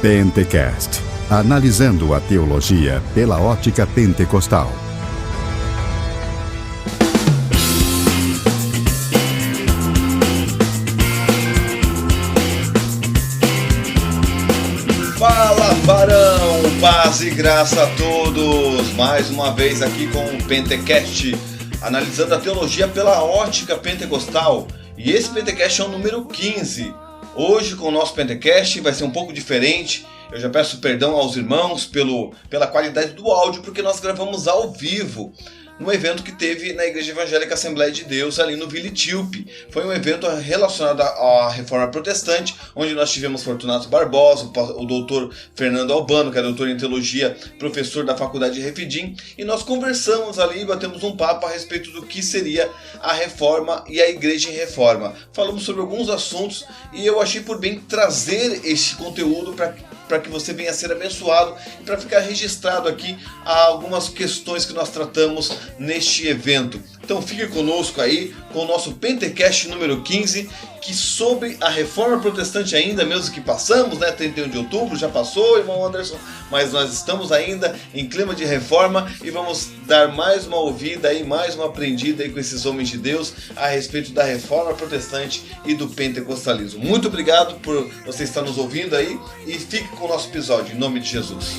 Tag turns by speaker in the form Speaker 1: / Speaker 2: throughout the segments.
Speaker 1: Pentecast, analisando a teologia pela ótica pentecostal.
Speaker 2: Fala, varão! Paz e graça a todos! Mais uma vez aqui com o Pentecast, analisando a teologia pela ótica pentecostal. E esse Pentecast é o número 15. Hoje, com o nosso Pentecast, vai ser um pouco diferente. Eu já peço perdão aos irmãos pela qualidade do áudio, porque nós gravamos ao vivo no evento que teve na Igreja Evangélica Assembleia de Deus, ali no Vila Etíope. Foi um evento relacionado à Reforma Protestante, onde nós tivemos Fortunato Barbosa, o doutor Fernando Albano, que é doutor em teologia, professor da Faculdade de Refidim, e nós conversamos ali, batemos um papo a respeito do que seria a Reforma e a Igreja em Reforma. Falamos sobre alguns assuntos e eu achei por bem trazer este conteúdo para que você venha a ser abençoado e para ficar registrado aqui algumas questões que nós tratamos neste evento. Então fique conosco aí com o nosso Pentecast número 15, que sobre a Reforma Protestante ainda, mesmo que passamos, 31 de outubro, já passou, irmão Anderson, mas nós estamos ainda em clima de reforma e vamos dar mais uma ouvida aí, mais uma aprendida aí com esses homens de Deus a respeito da Reforma Protestante e do Pentecostalismo. Muito obrigado por você estar nos ouvindo aí e fique com o nosso episódio, em nome de Jesus.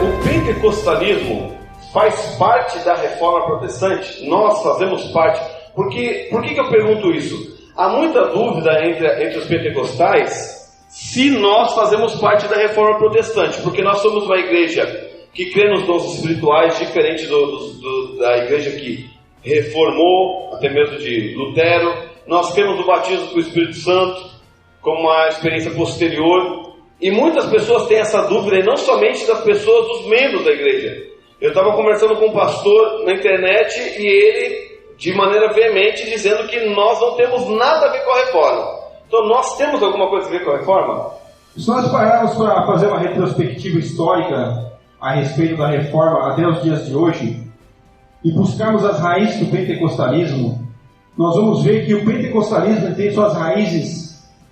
Speaker 3: O pentecostalismo faz parte da Reforma Protestante? Nós fazemos parte. Por que eu pergunto isso? Há muita dúvida entre os pentecostais se nós fazemos parte da Reforma Protestante, porque nós somos uma igreja que crê nos dons espirituais, diferente da igreja que reformou, até mesmo de Lutero. Nós temos o batismo com o Espírito Santo como uma experiência posterior. E muitas pessoas têm essa dúvida, e não somente das pessoas, dos membros da igreja. Eu estava conversando com um pastor na internet e ele, de maneira veemente, dizendo que nós não temos nada a ver com a reforma. Então nós temos alguma coisa a ver com a reforma?
Speaker 4: Se nós pararmos para fazer uma retrospectiva histórica a respeito da reforma até os dias de hoje, e buscarmos as raízes do pentecostalismo, nós vamos ver que o pentecostalismo tem suas raízes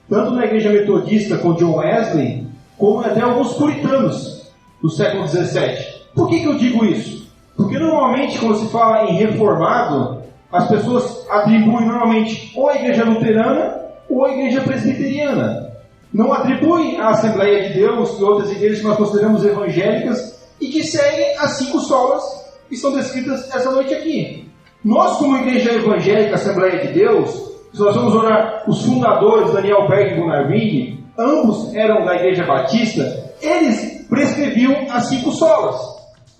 Speaker 4: tanto na igreja metodista com John Wesley, como até alguns puritanos do século XVII. Por que eu digo isso? Porque normalmente quando se fala em reformado, as pessoas atribuem normalmente ou a igreja luterana ou a igreja presbiteriana. Não atribuem à Assembleia de Deus e outras igrejas que nós consideramos evangélicas e que seguem as 5 solas que estão descritas essa noite aqui. Nós, como igreja evangélica, Assembleia de Deus, se nós vamos olhar os fundadores, Daniel Berg e Gunnar Wing, ambos eram da Igreja Batista, eles prescreviam as 5 solas,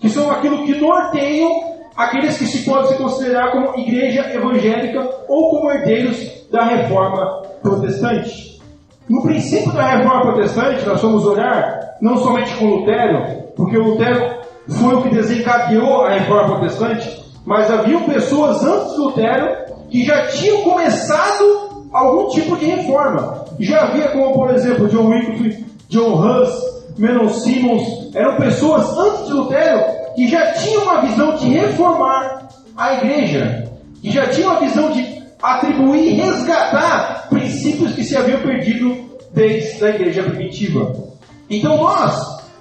Speaker 4: que são aquilo que norteiam aqueles que se podem se considerar como igreja evangélica ou como herdeiros da Reforma Protestante. No princípio da Reforma Protestante, nós vamos olhar não somente com Lutero, porque o Lutero foi o que desencadeou a Reforma Protestante, mas haviam pessoas antes de Lutero que já tinham começado algum tipo de reforma. Já havia como, por exemplo, John Wycliffe, John Hus, Menon Simmons, eram pessoas antes de Lutero que já tinham uma visão de reformar a igreja, que já tinham a visão de atribuir e resgatar princípios que se haviam perdido desde a igreja primitiva. Então nós,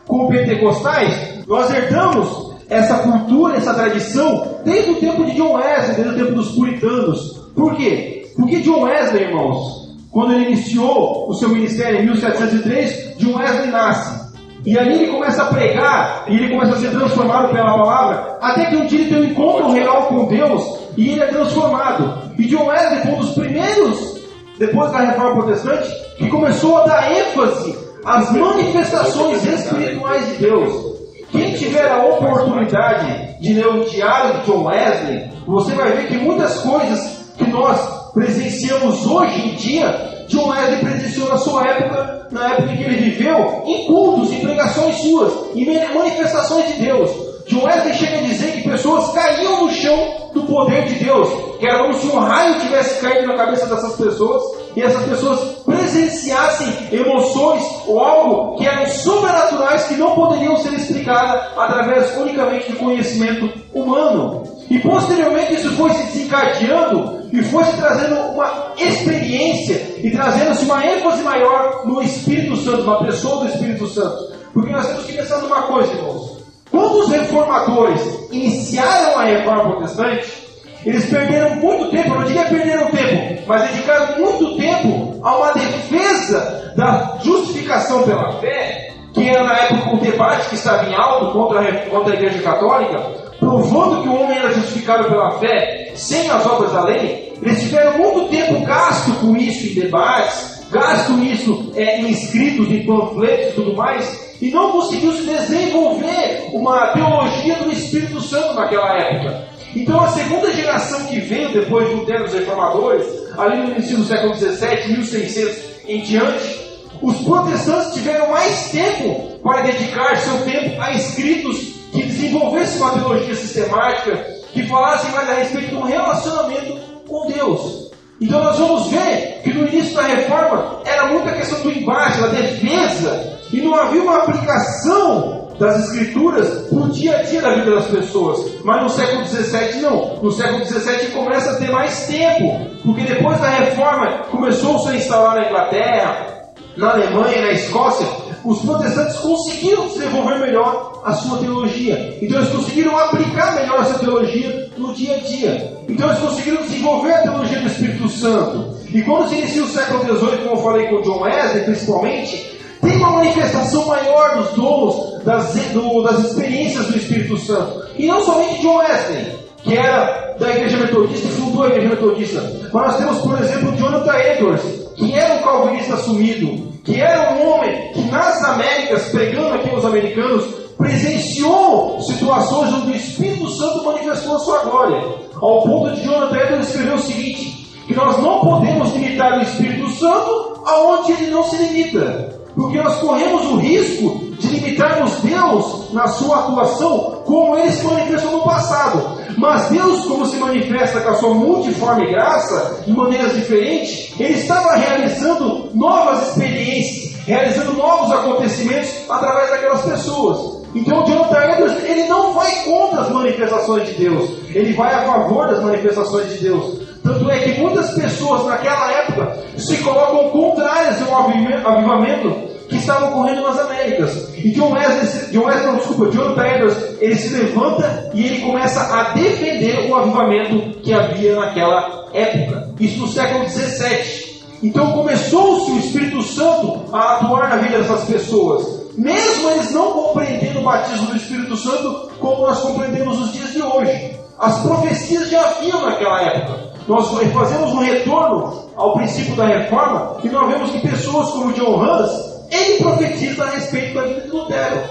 Speaker 4: como pentecostais, nós herdamos essa cultura, essa tradição, desde o tempo de John Wesley, desde o tempo dos puritanos. Por quê? Porque John Wesley, irmãos, quando ele iniciou o seu ministério em 1703, John Wesley nasce. E ali ele começa a pregar, e ele começa a ser transformado pela palavra, até que um dia ele tem um encontro real com Deus, e ele é transformado. E John Wesley foi um dos primeiros, depois da Reforma Protestante, que começou a dar ênfase às manifestações espirituais de Deus. Quem tiver a oportunidade de ler o diário de John Wesley, você vai ver que muitas coisas que nós presenciamos hoje em dia, John Wesley presenciou na sua época, na época em que ele viveu, em cultos, em pregações suas, em manifestações de Deus. John Wesley chega a dizer que pessoas caíam no chão do poder de Deus, que era como se um raio tivesse caído na cabeça dessas pessoas, e essas pessoas presenciassem emoções ou algo que eram sobrenaturais, que não poderiam ser explicadas edificada através unicamente do conhecimento humano. E posteriormente isso foi se desencadeando e foi se trazendo uma experiência e trazendo-se uma ênfase maior no Espírito Santo, uma pessoa do Espírito Santo. Porque nós temos que pensar numa coisa, irmãos. Quando os reformadores iniciaram a reforma protestante, eles perderam muito tempo, eu não diria perderam tempo, mas dedicaram muito tempo a uma defesa da justificação pela fé, que era na época o debate que estava em alto contra a Igreja Católica, provando que o homem era justificado pela fé sem as obras da lei. Eles tiveram muito tempo gasto com isso em debates, gasto isso em escritos, em panfletos e tudo mais, e não conseguiu se desenvolver uma teologia do Espírito Santo naquela época. Então a segunda geração que veio depois de Lutero e dos reformadores, ali no início do século XVII, 1600 em diante, os protestantes tiveram mais tempo para dedicar seu tempo a escritos que desenvolvessem uma teologia sistemática, que falassem mais a respeito de um relacionamento com Deus. Então nós vamos ver que no início da reforma era muita questão do embate, da defesa, e não havia uma aplicação das escrituras para o dia a dia da vida das pessoas. Mas no século XVII não. No século XVII começa a ter mais tempo, porque depois da reforma começou-se a instalar na Inglaterra, na Alemanha e na Escócia, os protestantes conseguiram desenvolver melhor a sua teologia. Então eles conseguiram aplicar melhor essa teologia no dia a dia. Então eles conseguiram desenvolver a teologia do Espírito Santo. E quando se inicia o século XVIII, como eu falei com John Wesley principalmente, tem uma manifestação maior dos dons, das experiências do Espírito Santo. E não somente John Wesley, que era da Igreja Metodista e fundou a Igreja Metodista. Mas nós temos, por exemplo, Jonathan Edwards, que era um calvinista assumido, que era um homem que nas Américas, pregando aqui aos americanos, presenciou situações onde o Espírito Santo manifestou a sua glória. Ao ponto de Jonathan Edwards escrever o seguinte, que nós não podemos limitar o Espírito Santo aonde ele não se limita. Porque nós corremos o risco de limitarmos Deus na sua atuação como ele se manifestou no passado. Mas Deus, como se manifesta com a sua multiforme graça, de maneiras diferentes, ele estava realizando novas experiências, realizando novos acontecimentos através daquelas pessoas. Então, Jonathan Edwards, ele não vai contra as manifestações de Deus, ele vai a favor das manifestações de Deus. Tanto é que muitas pessoas naquela época se colocam contrárias ao avivamento que estava ocorrendo nas Américas. E Jonathan Edwards, ele se levanta e ele começa a defender o avivamento que havia naquela época. Isso no século XVII. Então começou-se o Espírito Santo a atuar na vida dessas pessoas. Mesmo eles não compreendendo o batismo do Espírito Santo como nós compreendemos nos dias de hoje. As profecias já haviam naquela época. Nós fazemos um retorno ao princípio da reforma e nós vemos que pessoas como John Hus, ele profetiza a respeito da vida de Lutero.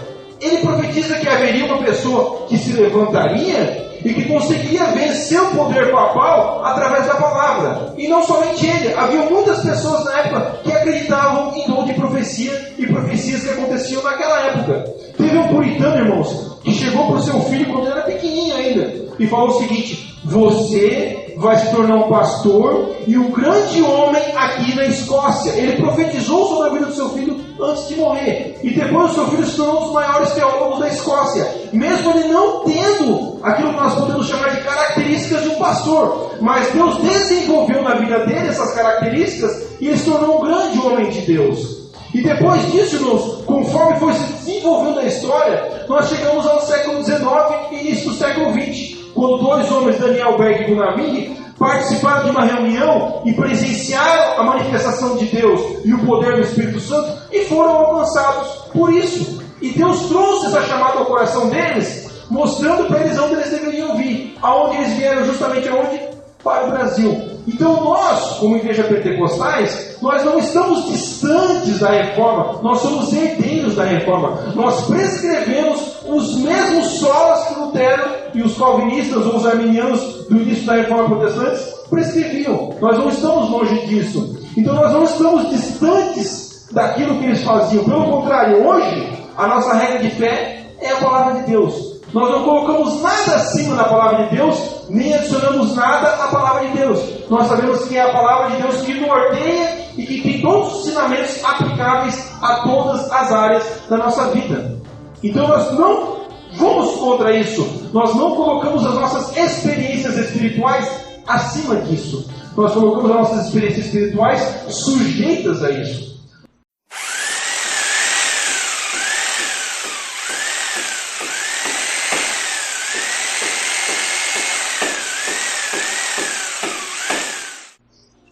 Speaker 4: Ele profetiza que haveria uma pessoa que se levantaria e que conseguiria vencer o poder papal através da palavra. E não somente ele, havia muitas pessoas na época que acreditavam em dom de profecia e profecias que aconteciam naquela época. Teve um puritano, irmãos, que chegou para o seu filho quando ele era pequenininho ainda e falou o seguinte: você vai se tornar um pastor e um grande homem aqui na Escócia. Ele profetizou sobre a vida do seu filho antes de morrer. E depois o seu filho se tornou um dos maiores teólogos da Escócia. Mesmo ele não tendo aquilo que nós podemos chamar de características de um pastor. Mas Deus desenvolveu na vida dele essas características e ele se tornou um grande homem de Deus. E depois disso, irmãos, conforme foi se desenvolvendo a história, nós chegamos ao século XIX e início do século XX. Quando dois homens, Daniel Berg e Gunnar Ming, participaram de uma reunião e presenciaram a manifestação de Deus e o poder do Espírito Santo e foram alcançados por isso. E Deus trouxe essa chamada ao coração deles, mostrando para eles onde eles deveriam vir. Aonde eles vieram, justamente aonde? Para o Brasil. Então nós, como igreja pentecostais, nós não estamos distantes da reforma, nós somos herdeiros da reforma. Nós prescrevemos os mesmos solas que Lutero e os calvinistas ou os arminianos do início da reforma protestante prescreviam. Nós não estamos longe disso. Então nós não estamos distantes daquilo que eles faziam. Pelo contrário, hoje a nossa regra de fé é a palavra de Deus. Nós não colocamos nada acima da palavra de Deus, nem adicionamos nada à palavra de Deus. Nós sabemos que é a palavra de Deus que norteia e que tem todos os ensinamentos aplicáveis a todas as áreas da nossa vida. Então nós não vamos contra isso. Nós não colocamos as nossas experiências espirituais acima disso. Nós colocamos as nossas experiências espirituais sujeitas a isso.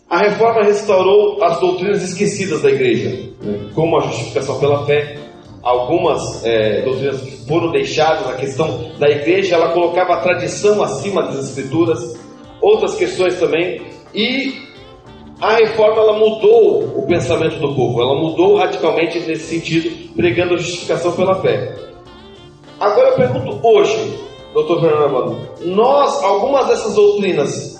Speaker 3: A reforma restaurou as doutrinas esquecidas da igreja, como a justificação pela fé. Algumas doutrinas que foram deixadas, a questão da igreja, ela colocava a tradição acima das escrituras, outras questões também, e a reforma ela mudou o pensamento do povo, ela mudou radicalmente nesse sentido, pregando a justificação pela fé. Agora eu pergunto hoje, Dr. Fernando Abano, algumas dessas doutrinas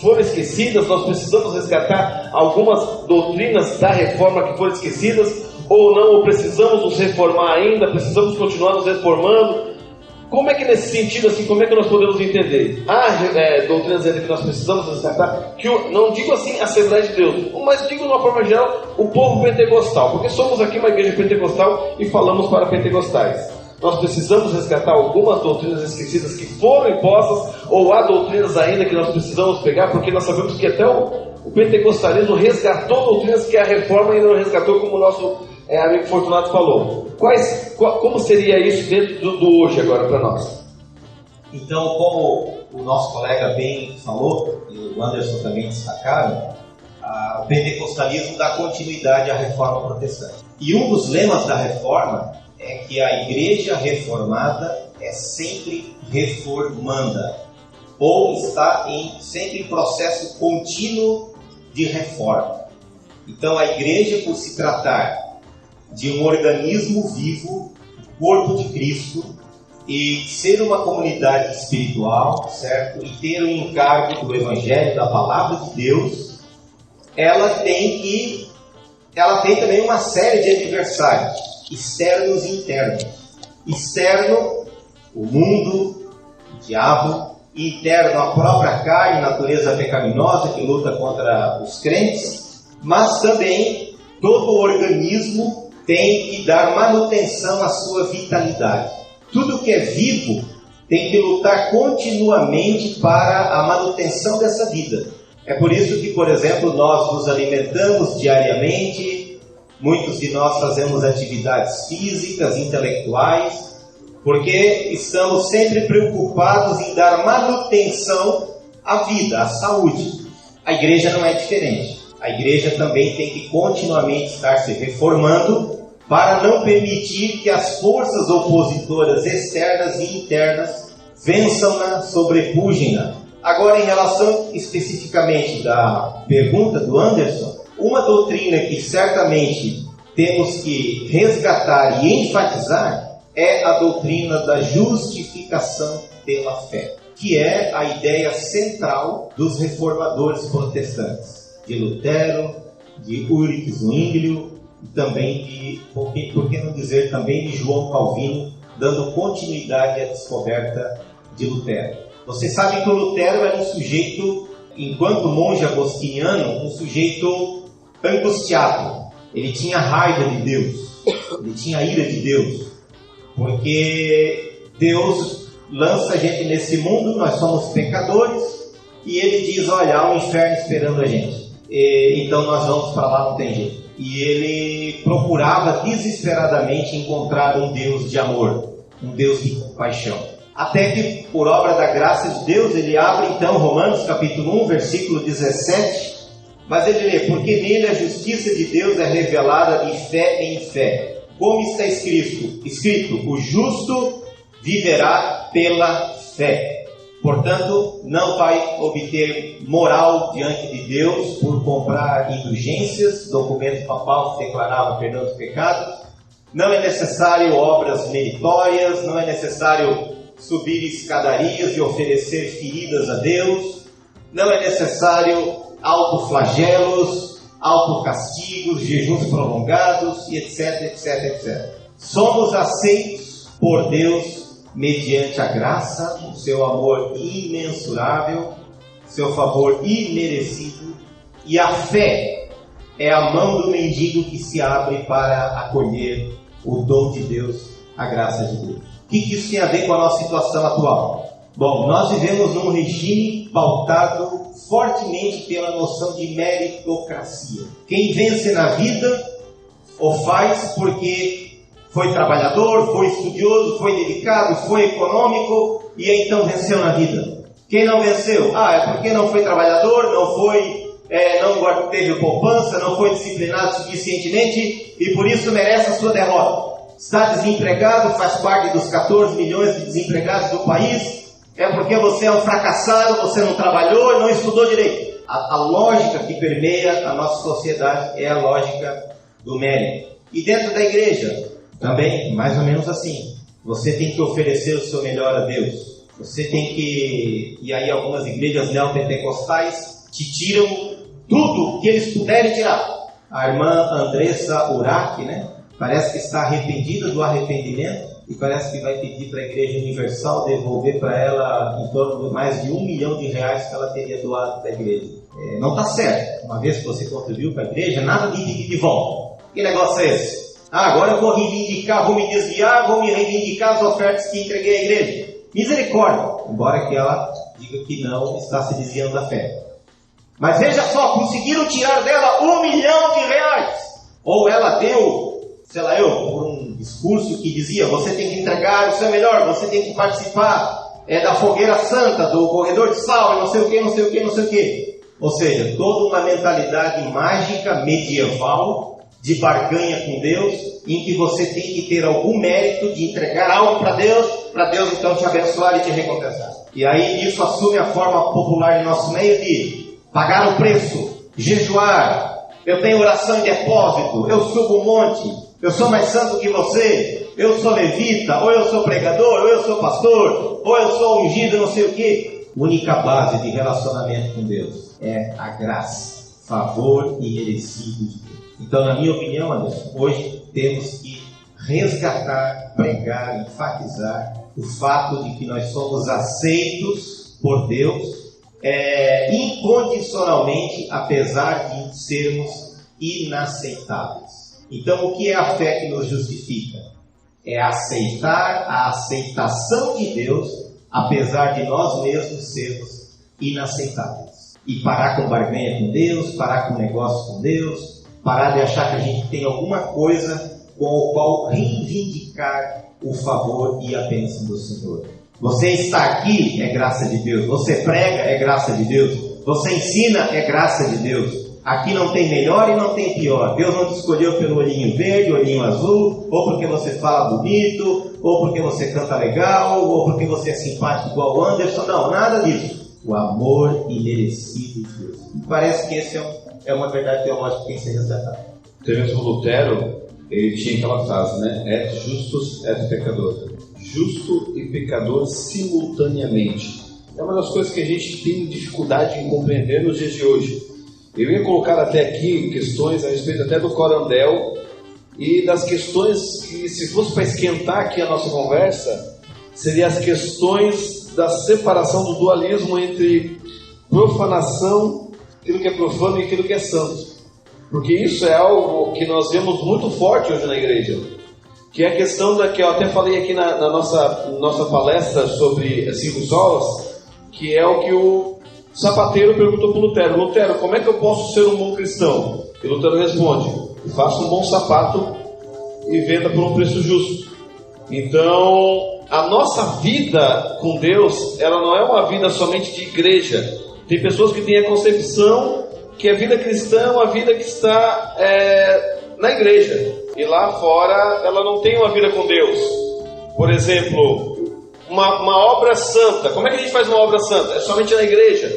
Speaker 3: foram esquecidas, nós precisamos resgatar algumas doutrinas da reforma que foram esquecidas, ou não, ou precisamos nos reformar ainda, precisamos continuar nos reformando? Como é que nesse sentido, assim, como é que nós podemos entender? Há doutrinas ainda que nós precisamos resgatar, que eu não digo assim a Assembleia de Deus, mas digo de uma forma geral, o povo pentecostal, porque somos aqui uma igreja pentecostal e falamos para pentecostais. Nós precisamos resgatar algumas doutrinas esquecidas que foram impostas, ou há doutrinas ainda que nós precisamos pegar, porque nós sabemos que até o pentecostalismo resgatou doutrinas que a reforma ainda não resgatou, como o nosso amigo Fortunato falou. Como seria isso dentro do hoje agora para nós?
Speaker 5: Então, como o nosso colega bem falou, e o Anderson também destacaram, o pentecostalismo dá continuidade à reforma protestante. E um dos lemas da reforma é que a igreja reformada é sempre reformanda, ou está sempre em processo contínuo de reforma. Então a igreja, por se tratar de um organismo vivo, o corpo de Cristo, e ser uma comunidade espiritual, certo? E ter um encargo do Evangelho, da Palavra de Deus, ela tem também uma série de adversários, externos e internos. Externo, o mundo, o diabo. Interno, a própria carne, natureza pecaminosa que luta contra os crentes. Mas também todo o organismo tem que dar manutenção à sua vitalidade. Tudo que é vivo tem que lutar continuamente para a manutenção dessa vida. É por isso que, por exemplo, nós nos alimentamos diariamente. Muitos de nós fazemos atividades físicas, intelectuais, porque estamos sempre preocupados em dar manutenção à vida, à saúde. A igreja não é diferente. A igreja também tem que continuamente estar se reformando para não permitir que as forças opositoras externas e internas vençam-na, sobrepujem-na. Agora, em relação especificamente da pergunta do Anderson, uma doutrina que certamente temos que resgatar e enfatizar é a doutrina da justificação pela fé, que é a ideia central dos reformadores protestantes, de Lutero, de Ulrich Zwinglio e também por que não dizer também de João Calvino, dando continuidade à descoberta de Lutero. Vocês sabem que o Lutero era um sujeito, enquanto monge agostiniano, um sujeito angustiado. Ele tinha raiva de Deus, ele tinha ira de Deus, porque Deus lança a gente nesse mundo, nós somos pecadores, e ele diz, olha, há um inferno esperando a gente, então nós vamos para lá, não tem jeito. E ele procurava desesperadamente encontrar um Deus de amor, um Deus de compaixão. Até que, por obra da graça de Deus, ele abre então Romanos capítulo 1, versículo 17, mas ele lê, porque nele a justiça de Deus é revelada de fé em fé. Como está escrito, o justo viverá pela fé. Portanto, não vai obter moral diante de Deus por comprar indulgências, documento papal que declarava perdão dos pecados. Não é necessário obras meritórias, não é necessário subir escadarias e oferecer feridas a Deus. Não é necessário autoflagelos, autocastigos, jejuns prolongados e etc, etc, etc. Somos aceitos por Deus mediante a graça, o seu amor imensurável, seu favor imerecido, e a fé é a mão do mendigo que se abre para acolher o dom de Deus a graça de Deus. O que isso tem a ver com a nossa situação atual? Bom, nós vivemos num regime pautado fortemente pela noção de meritocracia. Quem vence na vida o faz porque foi trabalhador, foi estudioso, foi dedicado, foi econômico e então venceu na vida. Quem não venceu? É porque não foi trabalhador, não teve poupança, não foi disciplinado suficientemente e por isso merece a sua derrota. Está desempregado, faz parte dos 14 milhões de desempregados do país. É porque você é um fracassado, você não trabalhou e não estudou direito. A lógica que permeia a nossa sociedade é a lógica do mérito. E dentro da igreja, também, mais ou menos assim. Você tem que oferecer o seu melhor a Deus. Você tem que... E aí algumas igrejas neopentecostais te tiram tudo que eles puderem tirar. A irmã Andressa Urach, parece que está arrependida do arrependimento. E parece que vai pedir para a Igreja Universal devolver para ela em torno de mais de R$1 milhão que ela teria doado para a igreja. Não está certo. Uma vez que você contribuiu para a igreja, nada de pedir de volta. Que negócio é esse? Agora eu vou reivindicar, vou me desviar, vou me reivindicar as ofertas que entreguei à igreja. Misericórdia. Embora que ela diga que não está se desviando da fé. Mas veja só, conseguiram tirar dela R$1 milhão. Ou ela deu, por um discurso que dizia, você tem que entregar o seu melhor, você tem que participar da fogueira santa, do corredor de sal, e não sei o que. Ou seja, toda uma mentalidade mágica, medieval, de barganha com Deus, em que você tem que ter algum mérito de entregar algo para Deus então te abençoar e te recompensar. E aí isso assume a forma popular em nosso meio de pagar o preço, jejuar, eu tenho oração em depósito, eu subo um monte, eu sou mais santo que você, eu sou levita, ou eu sou pregador, ou eu sou pastor, ou eu sou ungido, não sei o que. Única base de relacionamento com Deus é a graça, favor imerecido de Deus. Então, na minha opinião, Anderson, hoje temos que resgatar, pregar, enfatizar o fato de que nós somos aceitos por Deus incondicionalmente, apesar de sermos inaceitáveis. Então, o que é a fé que nos justifica? É aceitar a aceitação de Deus, apesar de nós mesmos sermos inaceitáveis. E parar com barganha com Deus, parar com negócio com Deus, parar de achar que a gente tem alguma coisa com o qual reivindicar o favor e a bênção do Senhor. Você está aqui, é graça de Deus. Você prega, é graça de Deus. Você ensina, é graça de Deus. Aqui não tem melhor e não tem pior. Deus não te escolheu pelo olhinho verde, olhinho azul, ou porque você fala bonito, ou porque você canta legal, ou porque você é simpático igual o Anderson. Não, nada disso. O amor imerecido de Deus. E parece que esse é uma verdade teológica que tem que ser resgatada.
Speaker 3: Até mesmo Lutero, ele tinha aquela frase, Et justus, et pecador. Justo e pecador simultaneamente. É uma das coisas que a gente tem dificuldade em compreender nos dias de hoje. Eu ia colocar até aqui questões a respeito até do Corandel e das questões que, se fosse para esquentar aqui a nossa conversa, seriam as questões da separação do dualismo entre profanação, aquilo que é profano e aquilo que é santo. Porque isso é algo que nós vemos muito forte hoje na igreja, que é a questão da que eu até falei aqui na nossa palestra sobre 5 solas, que é o que o sapateiro perguntou para Lutero: Lutero, como é que eu posso ser um bom cristão? E Lutero responde: faça um bom sapato e venda por um preço justo. Então, a nossa vida com Deus, ela não é uma vida somente de igreja. Tem pessoas que têm a concepção que a vida cristã é uma vida que está na igreja, e lá fora ela não tem uma vida com Deus. Por exemplo, uma obra santa. Como é que a gente faz uma obra santa? É somente na igreja.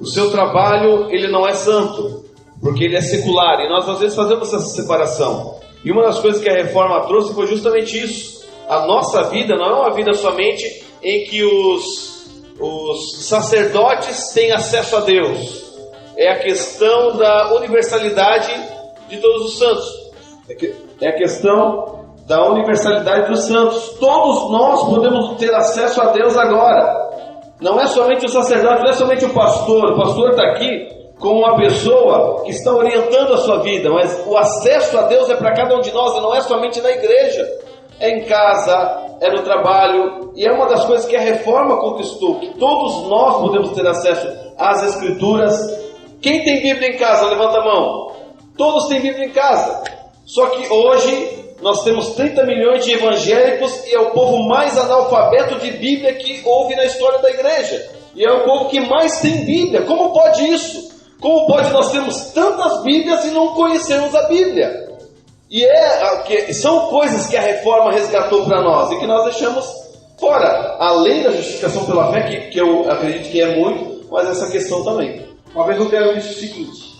Speaker 3: O seu trabalho, ele não é santo, porque ele é secular, e nós às vezes fazemos essa separação. E uma das coisas que a reforma trouxe foi justamente isso. A nossa vida não é uma vida somente em que os sacerdotes têm acesso a Deus. É a questão da universalidade de todos os santos. É a questão da universalidade dos santos. Todos nós podemos ter acesso a Deus agora. Não é somente o sacerdote, não é somente o pastor. O pastor está aqui como uma pessoa que está orientando a sua vida, mas o acesso a Deus é para cada um de nós, e não é somente na igreja. é em casa, é no trabalho, e é uma das coisas que a reforma conquistou, que todos nós podemos ter acesso às Escrituras. Quem tem Bíblia em casa? Levanta a mão. Todos têm Bíblia em casa. Só que hoje nós temos 30 milhões de evangélicos e é o povo mais analfabeto de Bíblia que houve na história da igreja. E é o povo que mais tem Bíblia. Como pode isso? Como pode nós termos tantas Bíblias e não conhecermos a Bíblia? E são coisas que a reforma resgatou para nós e que nós deixamos fora. Além da justificação pela fé, que eu acredito que é muito, mas essa questão também.
Speaker 4: Uma vez Lutero disse o seguinte: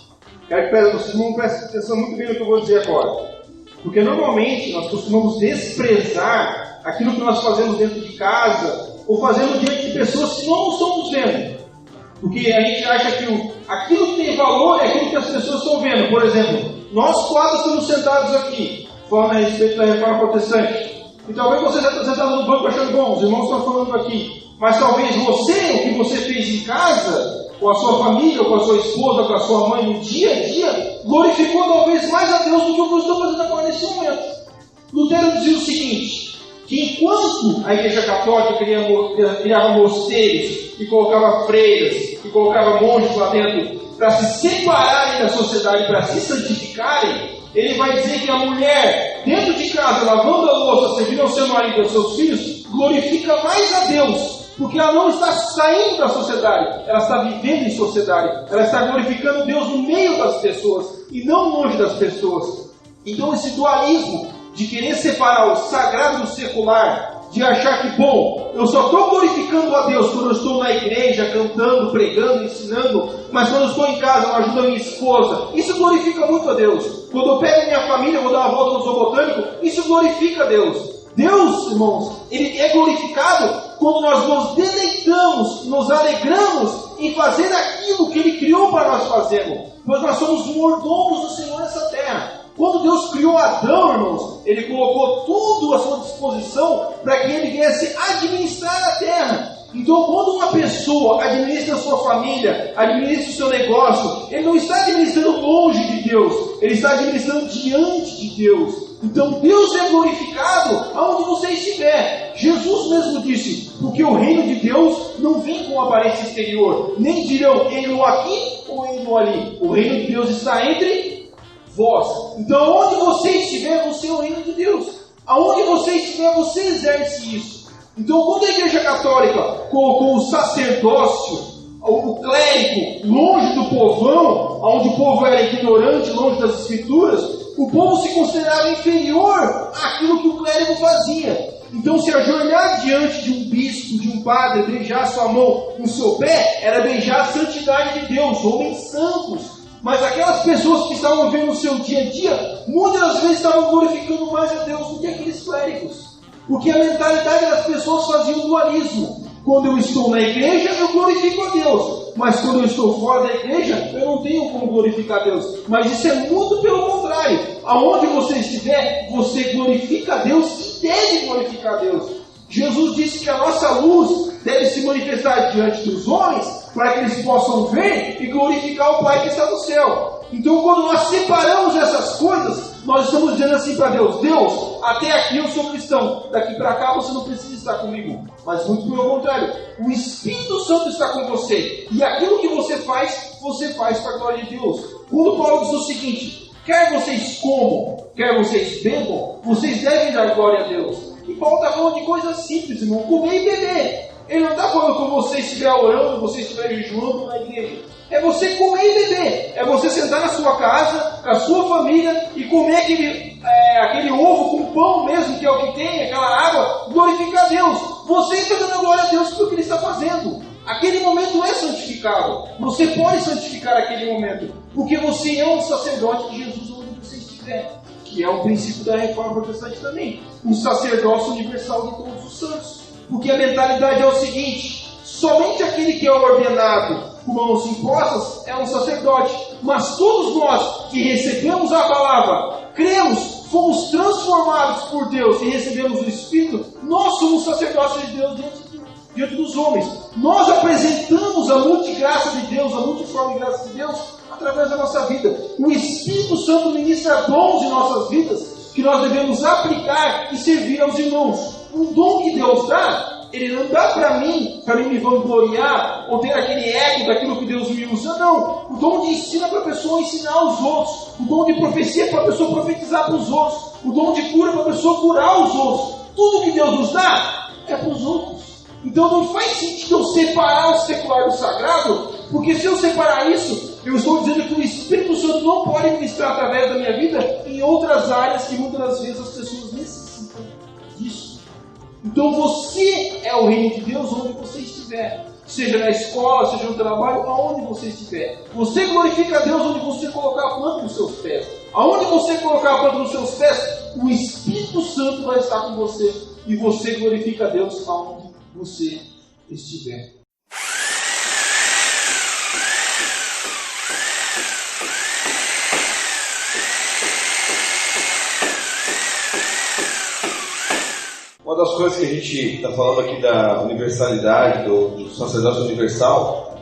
Speaker 4: quero que vocês não prestem atenção muito bem no que eu vou dizer agora. Porque normalmente nós costumamos desprezar aquilo que nós fazemos dentro de casa ou fazemos diante de pessoas que não estamos vendo. Porque a gente acha que aquilo que tem valor é aquilo que as pessoas estão vendo. Por exemplo, nós quatro estamos sentados aqui, falando a respeito da reforma protestante. E talvez você está sentado no banco achando bom, os irmãos estão falando aqui. Mas talvez você, o que você fez em casa, com a sua família, com a sua esposa, com a sua mãe, no dia a dia, glorificou talvez mais a Deus do que o que eu estou fazendo agora nesse momento. Lutero dizia o seguinte, que enquanto a Igreja Católica criava mosteiros, e colocava freiras, e colocava monges lá dentro, para se separarem da sociedade, para se santificarem, ele vai dizer que a mulher, dentro de casa, lavando a louça, servindo ao seu marido e aos seus filhos, glorifica mais a Deus, porque ela não está saindo da sociedade, ela está vivendo em sociedade, ela está glorificando Deus no meio das pessoas, e não longe das pessoas. Então esse dualismo de querer separar o sagrado do secular, de achar que, bom, eu só estou glorificando a Deus quando eu estou na igreja, cantando, pregando, ensinando, mas quando eu estou em casa, eu ajudo a minha esposa, isso glorifica muito a Deus. Quando eu pego minha família, eu vou dar uma volta no zoo botânico, isso glorifica a Deus. Deus, irmãos, Ele é glorificado quando nós nos deleitamos, nos alegramos em fazer aquilo que Ele criou para nós fazermos, pois nós somos mordomos do Senhor nessa terra. Quando Deus criou Adão, irmãos, Ele colocou tudo à sua disposição para que ele viesse administrar a terra. Então, quando uma pessoa administra a sua família, administra o seu negócio, ele não está administrando longe de Deus, ele está administrando diante de Deus. Então, Deus é glorificado aonde você estiver. Jesus mesmo disse, porque o reino de Deus não vem com aparência exterior, nem dirão, ele aqui ou ele ali. O reino de Deus está entre vós. Então, onde você estiver, você é o reino de Deus. Aonde você estiver, você exerce isso. Então, quando a Igreja Católica colocou o sacerdócio, o clérigo, longe do povão, onde o povo era ignorante, longe das Escrituras, o povo se considerava inferior àquilo que o clérigo fazia. Então, se ajoelhar diante de um bispo, de um padre, beijar sua mão no seu pé, era beijar a santidade de Deus, homens santos. Mas aquelas pessoas que estavam vendo o seu dia a dia, muitas das vezes estavam glorificando mais a Deus do que aqueles clérigos. Porque a mentalidade das pessoas fazia um dualismo. Quando eu estou na igreja, eu glorifico a Deus. Mas quando eu estou fora da igreja, eu não tenho como glorificar a Deus. Mas isso é muito pelo contrário. Aonde você estiver, você glorifica a Deus e deve glorificar a Deus. Jesus disse que a nossa luz deve se manifestar diante dos homens, para que eles possam ver e glorificar o Pai que está no céu. Então, quando nós separamos essas coisas, nós estamos dizendo assim para Deus: Deus, até aqui eu sou cristão, daqui para cá você não precisa estar comigo. Mas muito pelo contrário, o Espírito Santo está com você, e aquilo que você faz para a glória de Deus. Quando Paulo diz o seguinte: quer vocês comam, quer vocês bebam, vocês devem dar glória a Deus. E Paulo está falando de coisas simples, irmão: comer e beber. Ele não está falando quando você estiver orando, você estiver jejuando na igreja. É você comer e beber. É você sentar na sua casa, com a sua família, e comer aquele ovo com pão mesmo, que é o que tem, aquela água, glorificar a Deus. Você está dando glória a Deus pelo que Ele está fazendo. Aquele momento é santificado. Você pode santificar aquele momento, porque você é um sacerdote de Jesus onde você estiver. Que é o princípio da reforma protestante também. Um sacerdócio universal de todos os santos. Porque a mentalidade é o seguinte: somente aquele que é ordenado com mãos impostas é um sacerdote. Mas todos nós que recebemos a palavra, cremos, fomos transformados por Deus e recebemos o Espírito, nós somos sacerdotes de Deus diante dos homens. Nós apresentamos a multigraça de Deus, a multiforme graça de Deus, através da nossa vida. O Espírito Santo ministra dons em nossas vidas, que que nós devemos aplicar e servir aos irmãos. O dom que Deus dá, Ele não dá para mim me vangloriar, ou ter aquele ego daquilo que Deus me usa, não. O dom de ensino é para a pessoa ensinar aos outros. O dom de profecia é para a pessoa profetizar para os outros. O dom de cura é para a pessoa curar os outros. Tudo que Deus nos dá é para os outros. Então não faz sentido eu separar o secular do sagrado, porque se eu separar isso, eu estou dizendo que o Espírito Santo não pode ministrar através da minha vida em outras áreas que muitas das vezes as pessoas necessitam disso. Então você é o reino de Deus onde você estiver. Seja na escola, seja no trabalho, aonde você estiver. Você glorifica a Deus onde você colocar a planta nos seus pés. Aonde você colocar a planta nos seus pés, o Espírito Santo vai estar com você. E você glorifica a Deus aonde você estiver.
Speaker 3: Uma das coisas que a gente está falando aqui da universalidade, do sacerdócio universal,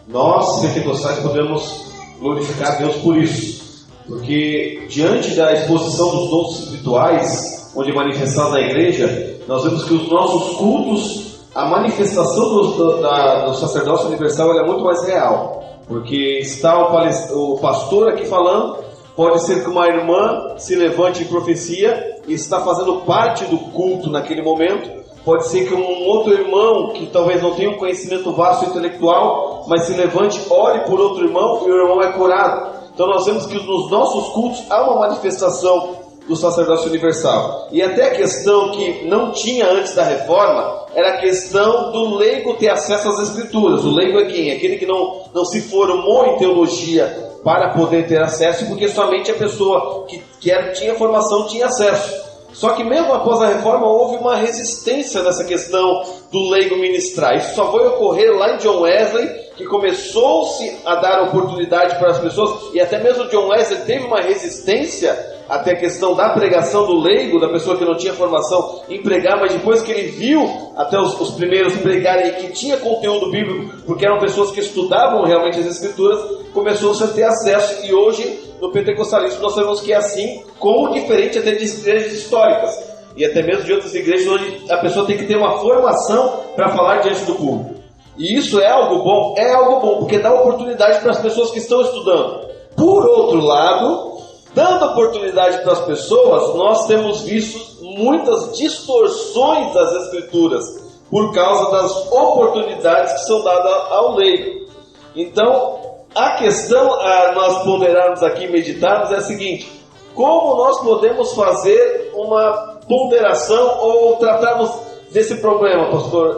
Speaker 3: nós, pentecostais, podemos glorificar a Deus por isso. Porque diante da exposição dos dons espirituais, onde é manifestado na igreja, nós vemos que os nossos cultos, a manifestação do sacerdócio universal é muito mais real. Porque está o pastor aqui falando, pode ser que uma irmã se levante em profecia e está fazendo parte do culto naquele momento. Pode ser que um outro irmão, que talvez não tenha um conhecimento vasto intelectual, mas se levante, ore por outro irmão e o irmão é curado. Então nós vemos que nos nossos cultos há uma manifestação do sacerdócio universal. E até a questão que não tinha antes da reforma era a questão do leigo ter acesso às escrituras. O leigo é quem? Aquele que não se formou em teologia para poder ter acesso, porque somente a pessoa que tinha formação tinha acesso. Só que mesmo após a reforma houve uma resistência nessa questão do leigo ministrar. Isso só foi ocorrer lá em John Wesley, que começou-se a dar oportunidade para as pessoas, e até mesmo John Wesley teve uma resistência até a questão da pregação do leigo, da pessoa que não tinha formação em pregar, mas depois que ele viu até os primeiros pregarem que tinha conteúdo bíblico, porque eram pessoas que estudavam realmente as escrituras, começou-se a ter acesso. E hoje no pentecostalismo nós sabemos que é assim, como diferente até de igrejas históricas e até mesmo de outras igrejas onde a pessoa tem que ter uma formação para falar diante do público. E isso é algo bom? É algo bom, porque dá oportunidade para as pessoas que estão estudando. Por outro lado, dando oportunidade para as pessoas, nós temos visto muitas distorções das escrituras por causa das oportunidades que são dadas ao leigo. Então, a questão a nós ponderarmos aqui, meditarmos, é a seguinte: como nós podemos fazer uma ponderação ou tratarmos desse problema, pastor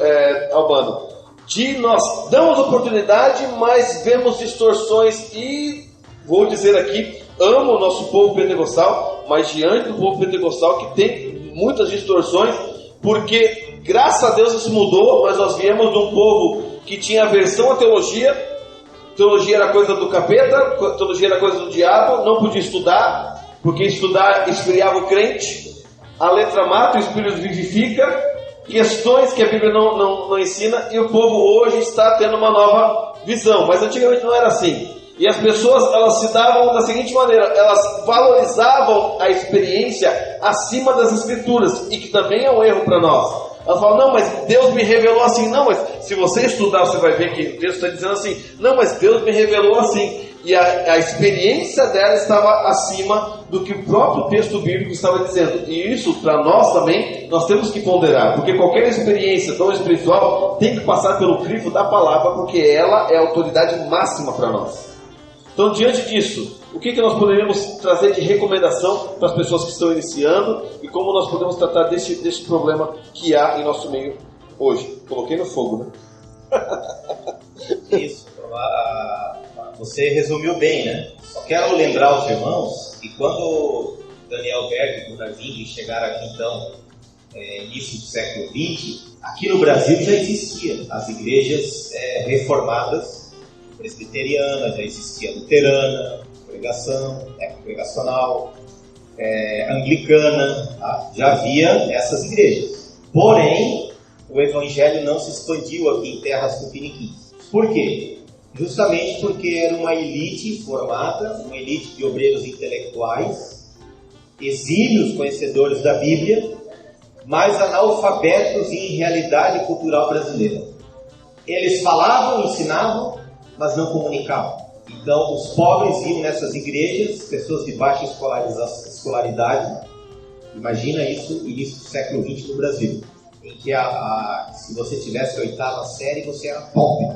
Speaker 3: Albano? De nós damos oportunidade, mas vemos distorções. E vou dizer aqui, amo o nosso povo pentecostal, mas diante do povo pentecostal que tem muitas distorções, porque graças a Deus isso mudou, mas nós viemos de um povo que tinha aversão à teologia. Teologia era coisa do capeta, teologia era coisa do diabo, não podia estudar, porque estudar esfriava o crente. A letra mata, o Espírito vivifica. Questões que a Bíblia não ensina, e o povo hoje está tendo uma nova visão, mas antigamente não era assim. E as pessoas, elas se davam da seguinte maneira: elas valorizavam a experiência acima das escrituras, e que também é um erro para nós. Elas falam: não, mas Deus me revelou assim. Não, mas se você estudar, você vai ver que o texto está dizendo assim. Não, mas Deus me revelou assim. E a experiência dela estava acima do que o próprio texto bíblico estava dizendo. E isso, para nós também, nós temos que ponderar. Porque qualquer experiência tão espiritual tem que passar pelo crivo da palavra, porque ela é a autoridade máxima para nós. Então, diante disso, o que nós poderíamos trazer de recomendação para as pessoas que estão iniciando e como nós podemos tratar desse problema que há em nosso meio hoje? Coloquei no fogo, né?
Speaker 5: Isso. Você resumiu bem, né? Só quero lembrar aos irmãos que quando Daniel Berg e Gunnar Wingren chegaram aqui, então, início do século XX, aqui no Brasil já existia as igrejas reformadas, presbiteriana, já existia luterana, congregacional, anglicana, tá? Já havia essas igrejas. Porém, o evangelho não se expandiu aqui em terras tupiniquins. Por quê? Justamente porque era uma elite formada, uma elite de obreiros intelectuais, exímios conhecedores da Bíblia, mas analfabetos em realidade cultural brasileira. Eles falavam, ensinavam, mas não comunicavam. Então, os pobres iam nessas igrejas, pessoas de baixa escolaridade. Imagina isso, início do século XX no Brasil, em que se você tivesse a 8ª série, você era pobre.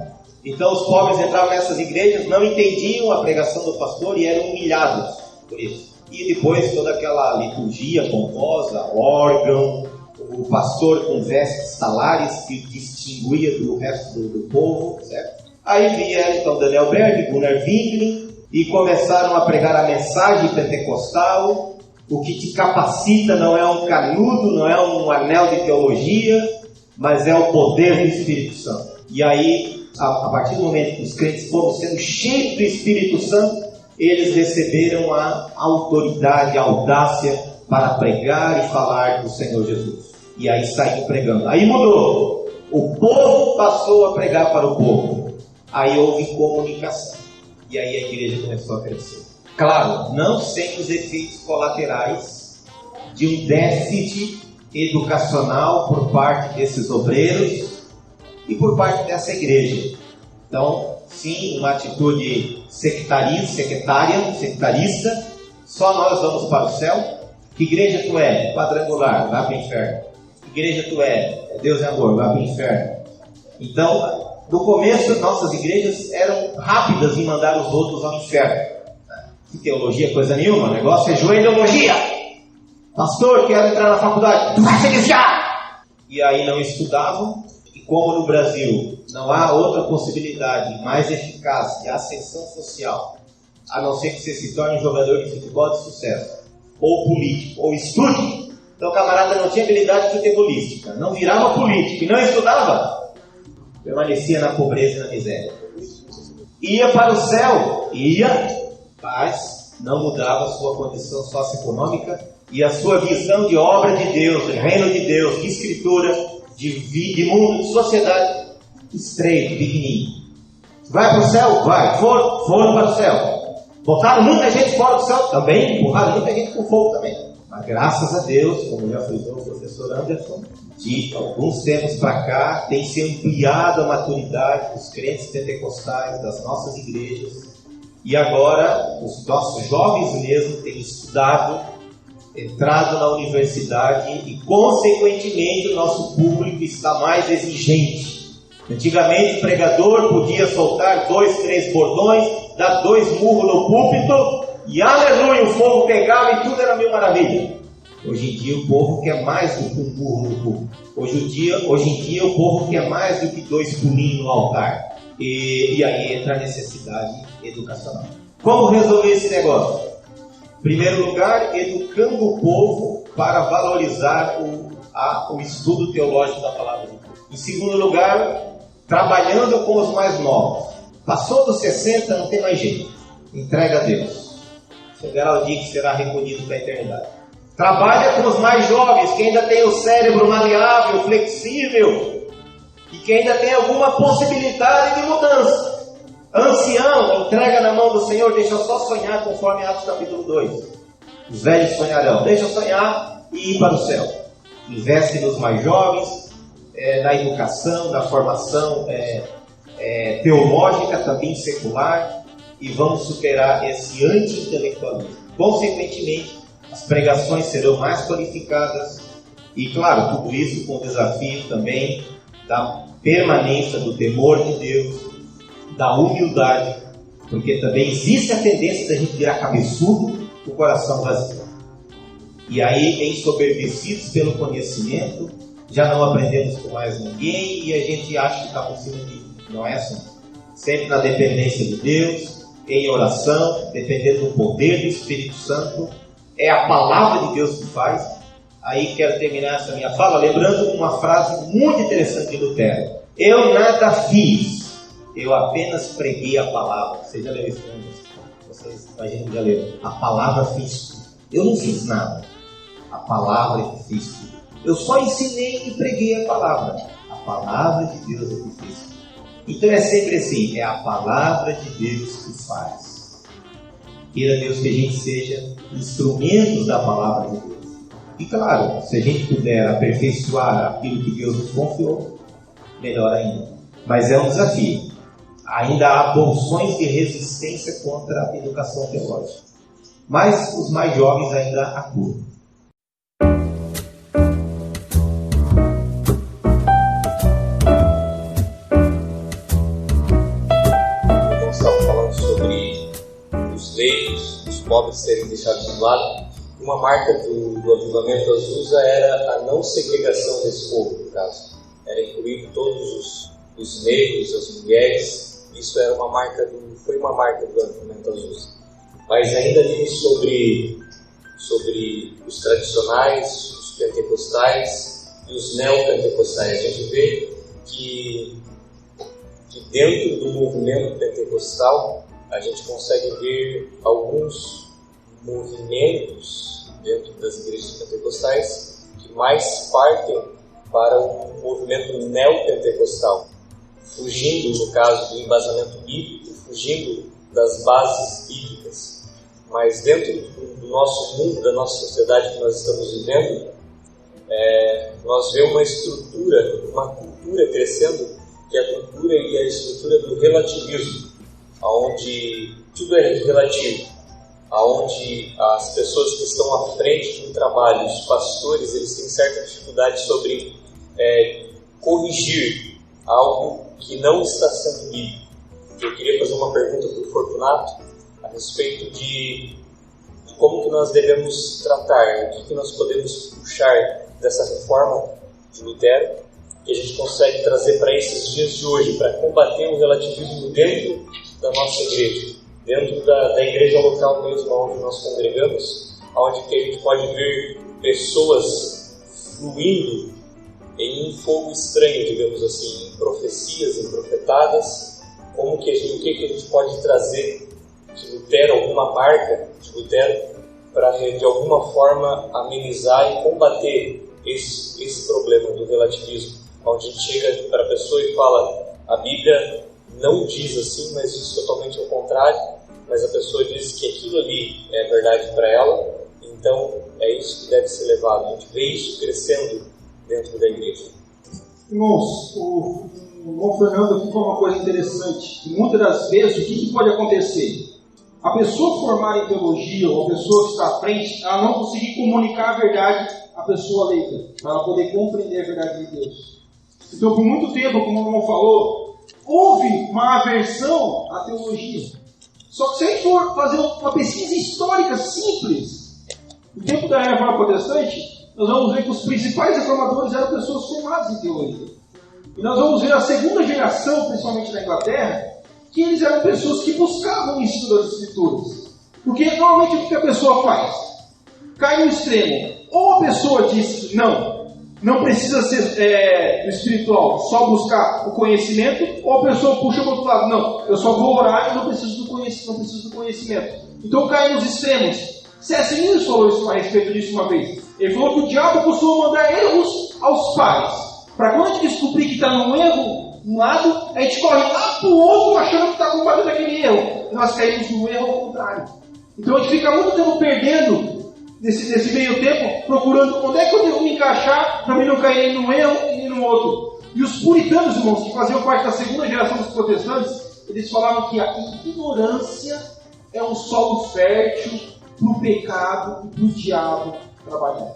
Speaker 5: Então, os pobres entravam nessas igrejas, não entendiam a pregação do pastor e eram humilhados por isso. E depois toda aquela liturgia pomposa, órgão, o pastor com vestes talares que distinguia do resto do povo, certo? Aí vieram então Daniel Berg, Gunnar Wingren e começaram a pregar a mensagem pentecostal. O que te capacita não é um canudo, não é um anel de teologia, mas é o poder do Espírito Santo. E aí, a partir do momento que os crentes foram sendo cheios do Espírito Santo, eles receberam a autoridade, a audácia para pregar e falar do Senhor Jesus. E aí saíram pregando. Aí mudou. O povo passou a pregar para o povo. Aí houve comunicação. E aí a igreja começou a crescer. Claro, não sem os efeitos colaterais de um déficit educacional por parte desses obreiros e por parte dessa igreja. Então, sim, uma atitude sectarista. Só nós vamos para o céu. Que igreja tu é? Quadrangular, vai para o inferno. Que igreja tu é? Deus é amor, vai para o inferno. Então, no começo, nossas igrejas eram rápidas em mandar os outros ao inferno. Que teologia, coisa nenhuma, o negócio é joelhologia. Pastor, quero entrar na faculdade, tu vai se desviar! E aí não estudavam, e como no Brasil não há outra possibilidade mais eficaz de ascensão social, a não ser que você se torne um jogador de futebol de sucesso, ou político, ou estude. Então o camarada não tinha habilidade futebolística, não virava político e não estudava, permanecia na pobreza e na miséria. Ia para o céu, mas não mudava a sua condição socioeconômica e a sua visão de obra de Deus, de reino de Deus, de escritura, de mundo, de sociedade. Estreito, pequenininho. Vai para o céu? Vai. Foram para o céu. Botaram muita gente fora do céu? Também. Empurraram muita gente com fogo também. Mas graças a Deus, como já frisou o professor Anderson, de alguns tempos para cá, tem se ampliado a maturidade dos crentes pentecostais, das nossas igrejas. E agora, os nossos jovens mesmo têm estudado, entrado na universidade e, consequentemente, o nosso público está mais exigente. Antigamente, o pregador podia soltar 2, 3 bordões, dar 2 murros no púlpito e, aleluia, o fogo pegava e tudo era mil maravilha. Hoje em dia, o povo quer mais do que um murro no púlpito. Hoje em dia, o povo quer mais do que 2 pulinhos no altar. E aí entra a necessidade educacional. Como resolver esse negócio? Em primeiro lugar, educando o povo para valorizar o estudo teológico da palavra de Deus. Em segundo lugar, trabalhando com os mais novos. Passou dos 60, não tem mais jeito. Entrega a Deus. Chegará o dia que será recolhido para a eternidade. Trabalha com os mais jovens, que ainda tem o cérebro maleável, flexível, e que ainda tem alguma possibilidade de mudança. Ancião, entrega na mão do Senhor, deixa só sonhar conforme Atos capítulo 2. Os velhos sonharão, deixa sonhar e ir para o céu. Investe nos mais jovens, na educação, na formação teológica, também secular, e vamos superar esse anti-intelectualismo. Consequentemente, as pregações serão mais qualificadas e, claro, tudo isso com o desafio também da permanência do temor de Deus, da humildade, porque também existe a tendência da gente virar cabeçudo, o coração vazio. E aí, ensoberbecidos pelo conhecimento, já não aprendemos com mais ninguém e a gente acha que está por cima de... Não é assim. Sempre na dependência de Deus, em oração, dependendo do poder do Espírito Santo. É a palavra de Deus que faz. Aí quero terminar essa minha fala lembrando uma frase muito interessante de Lutero. Eu nada fiz, eu apenas preguei a palavra. Vocês já leram isso? Vocês imaginam que já leram. A palavra fez tudo. Eu não fiz nada. A palavra que fez tudo. Eu só ensinei e preguei a palavra. A palavra de Deus é que fez tudo. Então é sempre assim, é a palavra de Deus que faz. Queira Deus que a gente seja instrumentos da palavra de Deus. E claro, se a gente puder aperfeiçoar aquilo que Deus nos confiou, melhor ainda. Mas é um desafio. Ainda há bolsões de resistência contra a educação teológica. Mas os mais jovens ainda acudem.
Speaker 6: Nós estamos falando sobre os leigos, os pobres serem deixados de lado. Uma marca do Avivamento Azusa era a não segregação desse povo, no caso. Era incluir todos os negros, as mulheres. Isso era foi uma marca do Avivamento Azusa. Mas ainda ali sobre os tradicionais, os pentecostais e os neopentecostais, a gente vê que dentro do movimento pentecostal a gente consegue ver alguns movimentos dentro das igrejas pentecostais que mais partem para um movimento neopentecostal, fugindo, no caso, do embasamento bíblico, fugindo das bases bíblicas. Mas dentro do nosso mundo, da nossa sociedade que nós estamos vivendo, nós vemos uma estrutura, uma cultura crescendo, que é a cultura e a estrutura do relativismo, onde tudo é relativo, onde as pessoas que estão à frente do trabalho, os pastores, eles têm certa dificuldade sobre corrigir algo que não está sendo bíblico. Eu queria fazer uma pergunta para o Fortunato a respeito de como que nós devemos tratar, o que nós podemos puxar dessa reforma de Lutero, que a gente consegue trazer para esses dias de hoje, para combater o relativismo dentro da nossa igreja, dentro da igreja local mesmo, onde nós congregamos, onde que a gente pode ver pessoas fluindo em um fogo estranho, digamos assim, em profecias, em profetadas. O que a gente pode trazer de Lutero, alguma marca de Lutero, para de alguma forma amenizar e combater esse problema do relativismo, onde a gente chega para a pessoa e fala: a Bíblia não diz assim, mas diz totalmente ao contrário, mas a pessoa diz que aquilo ali é verdade para ela, então é isso que deve ser levado. A gente vê isso crescendo dentro da igreja.
Speaker 4: Irmãos, o irmão Fernando aqui falou uma coisa interessante. Muitas das vezes, o que pode acontecer? A pessoa formada em teologia, ou a pessoa que está à frente, ela não conseguir comunicar a verdade à pessoa leiga, para ela poder compreender a verdade de Deus. Então, por muito tempo, como o irmão falou, houve uma aversão à teologia. Só que se a gente for fazer uma pesquisa histórica simples, no tempo da Reforma Protestante, nós vamos ver que os principais reformadores eram pessoas formadas em teologia. E nós vamos ver a segunda geração, principalmente na Inglaterra, que eles eram pessoas que buscavam o ensino das Escrituras. Porque normalmente o que a pessoa faz? Cai no extremo. Ou a pessoa diz, não precisa ser do espiritual, só buscar o conhecimento, ou a pessoa puxa para o outro lado, não, eu só vou orar e não preciso do conhecimento. Então cai nos extremos. C.S. Lewis falou a respeito disso uma vez. Ele falou que o diabo costuma mandar erros aos pais. Para quando a gente descobrir que está num erro, um lado, a gente corre lá para o outro achando que está combatendo aquele erro. E nós caímos no erro ao contrário. Então a gente fica muito tempo perdendo, nesse meio tempo, procurando onde é que eu devo me encaixar para mim não cair nem num erro e nem no outro. E os puritanos, irmãos, que faziam parte da segunda geração dos protestantes, eles falavam que a ignorância é um solo fértil para o pecado e para o diabo trabalhar.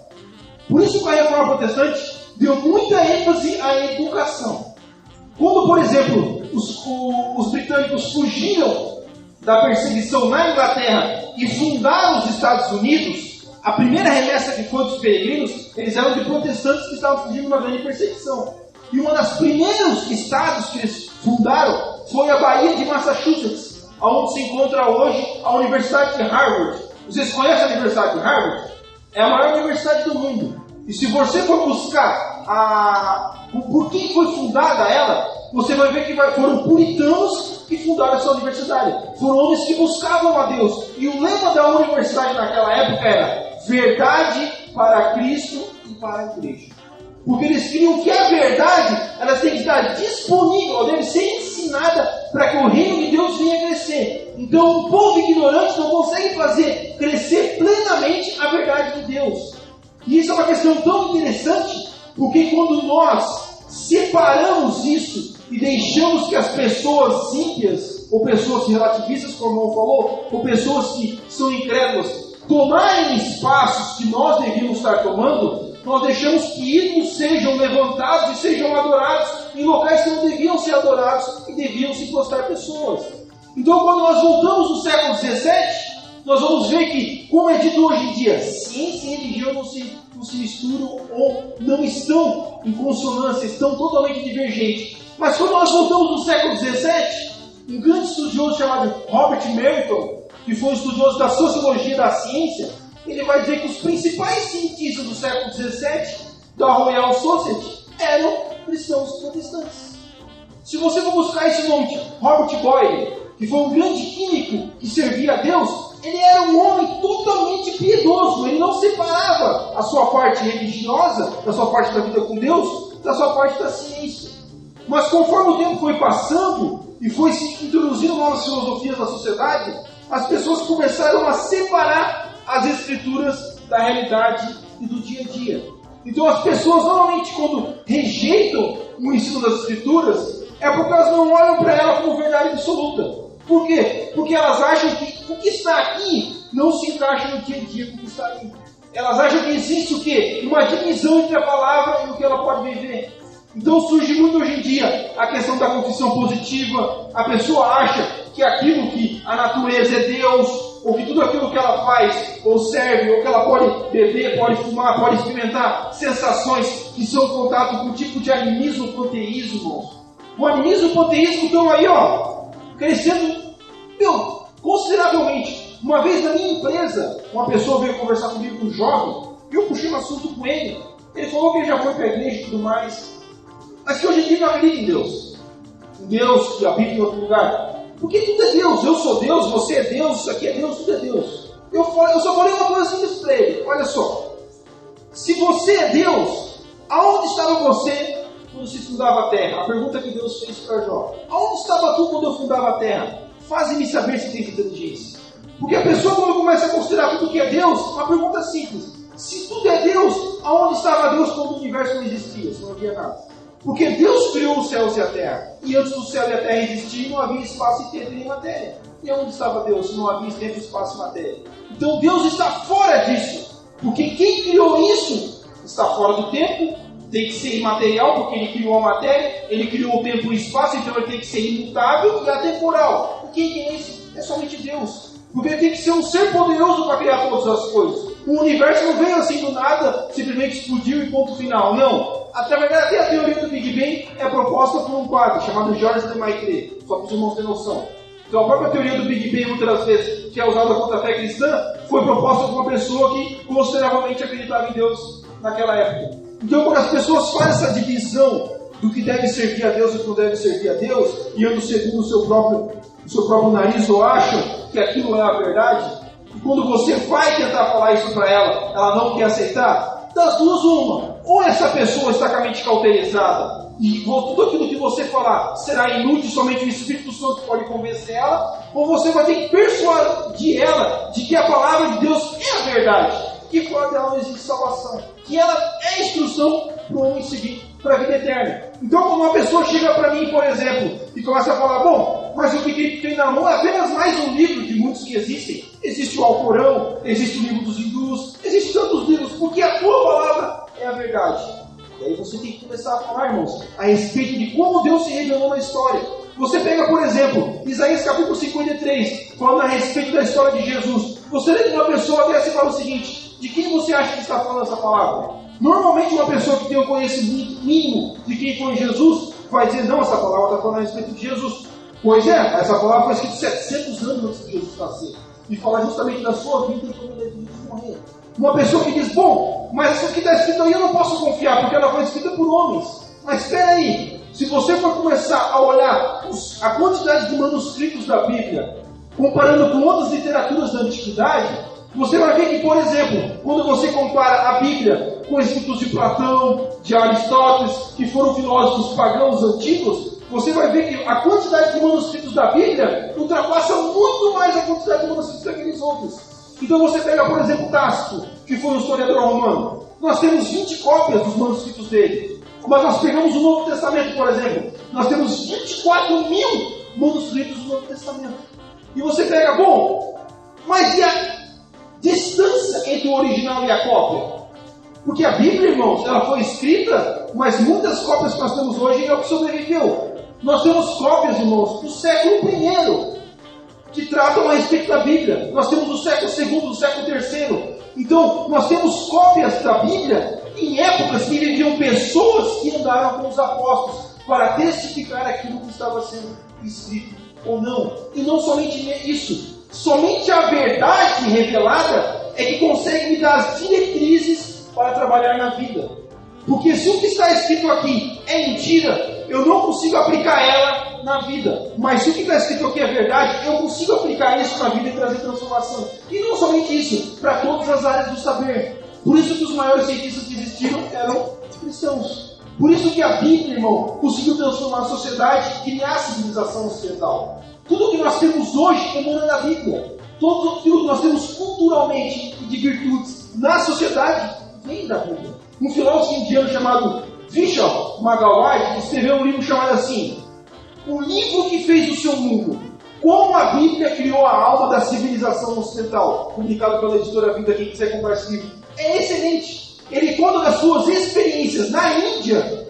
Speaker 4: Por isso que a Reforma Protestante deu muita ênfase à educação. Quando, por exemplo, os britânicos fugiram da perseguição na Inglaterra e fundaram os Estados Unidos, a primeira remessa que foi dos peregrinos, eles eram de protestantes que estavam fugindo de uma grande perseguição. E um dos primeiros estados que eles fundaram foi a Bahia de Massachusetts, onde se encontra hoje a Universidade de Harvard. Vocês conhecem a Universidade de Harvard? É a maior universidade do mundo. E se você for buscar por que foi fundada ela, você vai ver que foram puritanos que fundaram essa universidade. Foram homens que buscavam a Deus. E o lema da universidade naquela época era verdade para Cristo e para a igreja. Porque eles criam que a verdade ela tem que estar disponível, ela deve ser ensinada para que o reino de Deus venha crescer. Então, um povo ignorante não consegue fazer crescer plenamente a verdade de Deus. E isso é uma questão tão interessante, porque quando nós separamos isso e deixamos que as pessoas ímpias, ou pessoas relativistas, como o irmão falou, ou pessoas que são incrédulas, tomarem espaços que nós devíamos estar tomando, nós deixamos que ídolos sejam levantados e sejam adorados em locais que não deviam ser adorados e deviam se prostrar pessoas. Então, quando nós voltamos no século XVII, nós vamos ver que, como é dito hoje em dia, ciência e religião não se misturam ou não estão em consonância, estão totalmente divergentes. Mas quando nós voltamos no século XVII, um grande estudioso chamado Robert Merton, que foi um estudioso da sociologia da ciência, ele vai dizer que os principais cientistas do século XVII, da Royal Society, eram cristãos protestantes. Se você for buscar esse nome de Robert Boyle, que foi um grande químico que servia a Deus, ele era um homem totalmente piedoso, ele não separava a sua parte religiosa, da sua parte da vida com Deus, da sua parte da ciência. Mas conforme o tempo foi passando e foi se introduzindo novas filosofias na sociedade, as pessoas começaram a separar as escrituras da realidade e do dia a dia. Então as pessoas normalmente quando rejeitam o ensino das escrituras, é porque elas não olham para ela como verdade absoluta. Por quê? Porque elas acham que o que está aqui não se encaixa no dia a dia com o que está ali. Elas acham que existe o quê? Uma divisão entre a palavra e o que ela pode viver. Então surge muito hoje em dia a questão da confissão positiva. A pessoa acha que aquilo que a natureza é Deus, ou que tudo aquilo que ela faz, ou serve, ou que ela pode beber, pode fumar, pode experimentar sensações que são contato com o tipo de animismo panteísmo. O animismo e o panteísmo estão aí, crescendo consideravelmente. Uma vez na minha empresa, uma pessoa veio conversar comigo, um jovem, e eu puxei um assunto com ele. Ele falou que ele já foi para a igreja e tudo mais, mas que hoje em dia não acredita em Deus. Um Deus que habita em outro lugar. Porque tudo é Deus. Eu sou Deus, você é Deus, isso aqui é Deus, tudo é Deus. Eu só falei uma coisa simples para ele. Olha só. Se você é Deus, aonde estava você quando se fundava a terra? A pergunta que Deus fez para Jó. Aonde estava tu quando eu fundava a terra? Faze-me saber se tens inteligência. Porque a pessoa, quando começa a considerar tudo que é Deus, uma pergunta simples. Se tudo é Deus, aonde estava Deus quando o universo não existia, se não havia nada? Porque Deus criou os céus e a terra. E antes do céu e a terra existir, não havia espaço e tempo nem matéria. E onde estava Deus se não havia tempo, espaço e matéria? Então Deus está fora disso. Porque quem criou isso está fora do tempo, tem que ser imaterial, porque ele criou a matéria, ele criou o tempo e o espaço, então ele tem que ser imutável e atemporal. Quem é esse? É somente Deus. Porque ele tem que ser um ser poderoso para criar todas as coisas. O universo não veio assim do nada, simplesmente explodiu e ponto final. Não. Na verdade, até a teoria do Big Bang é proposta por um padre chamado Georges Lemaitre, só para os irmãos terem noção. Então a própria teoria do Big Bang, muitas vezes, que é usada contra a fé cristã, foi proposta por uma pessoa que consideravelmente acreditava em Deus naquela época. Então quando as pessoas fazem essa divisão do que deve servir a Deus e do que não deve servir a Deus, e andam segundo o seu próprio nariz ou acham que aquilo é a verdade, e quando você vai tentar falar isso para ela não quer aceitar, das duas uma. Ou essa pessoa está com a mente cauterizada e tudo aquilo que você falar será inútil, somente o Espírito Santo pode convencer ela, ou você vai ter que persuadir ela de que a palavra de Deus é a verdade, que fora dela não existe salvação, que ela é instrução para o homem seguir para a vida eterna. Então quando uma pessoa chega para mim, por exemplo, e começa a falar, bom, mas o que tem na mão é apenas mais um livro de muitos que existem. Existe o Alcorão, existe o livro dos hindus, existem tantos livros, porque a tua palavra é a verdade. E aí você tem que começar a falar, irmãos, a respeito de como Deus se revelou na história. Você pega, por exemplo, Isaías capítulo 53, falando a respeito da história de Jesus. Você lê que uma pessoa dessa e fala o seguinte, de quem você acha que está falando essa palavra? Normalmente uma pessoa que tem um conhecimento mínimo de quem foi Jesus, vai dizer, não, essa palavra está falando a respeito de Jesus. Pois é, essa palavra foi escrita 700 anos antes de Jesus nascer. E fala justamente da sua vida e como ele deve morrer. Uma pessoa que diz, bom, mas isso que está escrito aí eu não posso confiar, porque ela foi escrita por homens. Mas espera aí, se você for começar a olhar a quantidade de manuscritos da Bíblia, comparando com outras literaturas da antiguidade, você vai ver que, por exemplo, quando você compara a Bíblia com escritos de Platão, de Aristóteles, que foram filósofos pagãos antigos, você vai ver que a quantidade de manuscritos da Bíblia ultrapassa muito mais a quantidade de manuscritos daqueles outros. Então você pega, por exemplo, Tácito, que foi um historiador romano. Nós temos 20 cópias dos manuscritos dele. Mas nós pegamos o Novo Testamento, por exemplo. Nós temos 24 mil manuscritos do Novo Testamento. E você pega, mas e a distância entre o original e a cópia? Porque a Bíblia, irmãos, ela foi escrita, mas muitas cópias que nós temos hoje é o que sobreviveu. Nós temos cópias, irmãos, do século I, que tratam a respeito da Bíblia. Nós temos do século II, do século III. Então, nós temos cópias da Bíblia em épocas que viviam pessoas que andaram com os apóstolos para testificar aquilo que estava sendo escrito ou não. E não somente isso, somente a verdade revelada é que consegue me dar as diretrizes para trabalhar na vida. Porque se o que está escrito aqui é mentira, eu não consigo aplicar ela na vida. Mas se o que está escrito aqui é verdade, eu consigo aplicar isso na vida e trazer transformação. E não somente isso, para todas as áreas do saber. Por isso que os maiores cientistas que existiram eram cristãos. Por isso que a Bíblia, irmão, conseguiu transformar a sociedade e criar a civilização ocidental. Tudo que nós temos hoje emana da Bíblia. Tudo que nós temos culturalmente e de virtudes na sociedade vem da Bíblia. Um filósofo indiano chamado Vishal Bhagavad escreveu um livro chamado assim: O livro que fez o seu mundo, como a Bíblia criou a alma da civilização ocidental, publicado pela editora Vida. Quem quiser comprar esse livro, é excelente. Ele conta das suas experiências na Índia,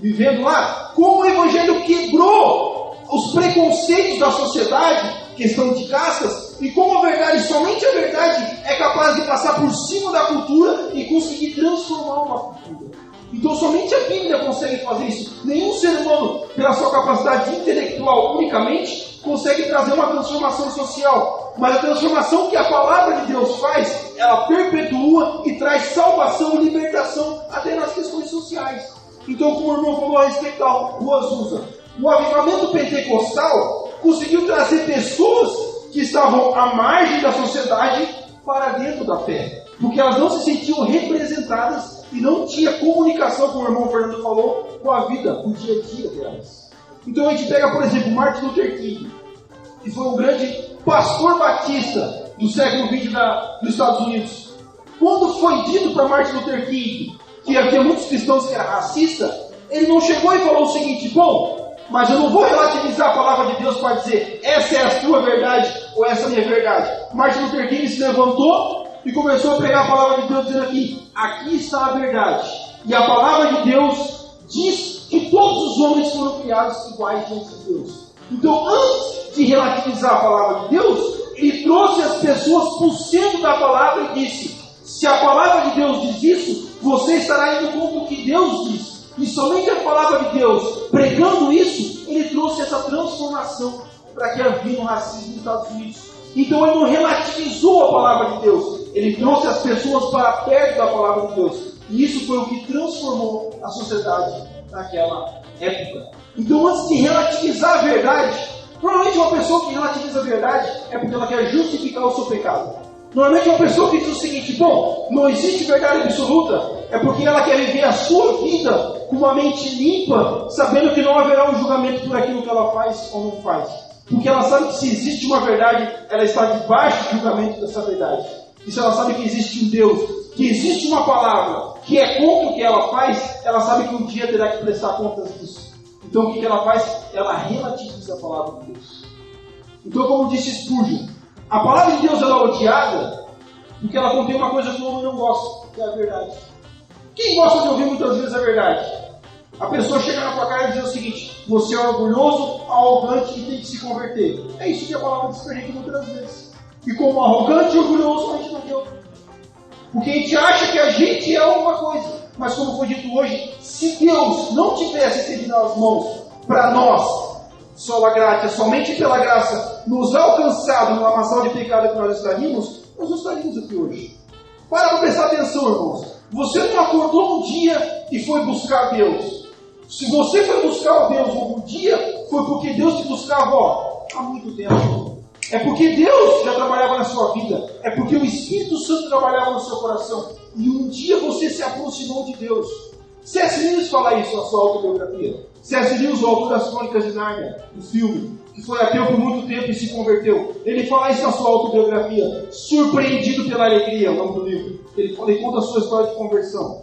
Speaker 4: vivendo lá, como o Evangelho quebrou os preconceitos da sociedade, questão de castas, e como a verdade, somente a verdade, é capaz de passar por cima da cultura e conseguir transformar uma cultura. Então somente a Bíblia consegue fazer isso. Nenhum ser humano, pela sua capacidade intelectual unicamente, consegue trazer uma transformação social. Mas a transformação que a palavra de Deus faz, ela perpetua e traz salvação e libertação até nas questões sociais. Então, como o irmão falou a respeito da Rua Azusa, o avivamento pentecostal conseguiu trazer pessoas que estavam à margem da sociedade para dentro da fé. Porque elas não se sentiam representadas e não tinha comunicação, como o irmão Fernando falou, com a vida, com o dia a dia delas. Então a gente pega, por exemplo, Martin Luther King, que foi um grande pastor batista do século XX dos Estados Unidos. Quando foi dito para Martin Luther King que havia muitos cristãos que eram racistas, ele não chegou e falou o seguinte: mas eu não vou relativizar a palavra de Deus para dizer essa é a sua verdade ou essa é a minha verdade. Martin Luther King se levantou e começou a pregar a palavra de Deus dizendo aqui está a verdade. E a palavra de Deus diz que todos os homens foram criados iguais diante de Deus. Então, antes de relativizar a palavra de Deus, ele trouxe as pessoas para o centro da palavra e disse: se a palavra de Deus diz isso, você estará indo contra o que Deus diz. E somente a palavra de Deus, pregando isso, ele trouxe essa transformação para que havia um racismo nos Estados Unidos. Então ele não relativizou a palavra de Deus, ele trouxe as pessoas para perto da palavra de Deus. E isso foi o que transformou a sociedade naquela época. Então, antes de relativizar a verdade, normalmente uma pessoa que relativiza a verdade é porque ela quer justificar o seu pecado. Normalmente uma pessoa que diz o seguinte: não existe verdade absoluta, é porque ela quer viver a sua vida com uma mente limpa, sabendo que não haverá um julgamento por aquilo que ela faz ou não faz. Porque ela sabe que se existe uma verdade, ela está debaixo do julgamento dessa verdade. E se ela sabe que existe um Deus, que existe uma palavra que é contra o que ela faz, ela sabe que um dia terá que prestar contas disso. Então o que ela faz? Ela relativiza a palavra de Deus. Então, como disse Spurgeon, a palavra de Deus ela é odiada porque ela contém uma coisa que o homem não gosta, que é a verdade. Quem gosta de ouvir muitas vezes a verdade? A pessoa chega na tua cara e diz o seguinte: você é orgulhoso, arrogante e tem que se converter. É isso que a palavra diz pra gente muitas vezes. E como arrogante e orgulhoso, a gente não deu. Porque a gente acha que a gente é alguma coisa. Mas como foi dito hoje, se Deus não tivesse estendido as mãos para nós, sola graça, somente pela graça, nos alcançado no lamaçal de pecado que nós não estaríamos aqui hoje. Para prestar atenção, irmãos. Você não acordou um dia e foi buscar Deus. Se você foi buscar Deus algum dia, foi porque Deus te buscava há muito tempo. É porque Deus já trabalhava na sua vida. É porque o Espírito Santo trabalhava no seu coração. E um dia você se aproximou de Deus. C.S. Lewis fala isso na sua autobiografia. C.S. Lewis, o autor das Crônicas de Nárnia, do filme, que foi ateu por muito tempo e se converteu. Ele fala isso na sua autobiografia, Surpreendido pela Alegria, é o nome do livro. Ele conta a sua história de conversão.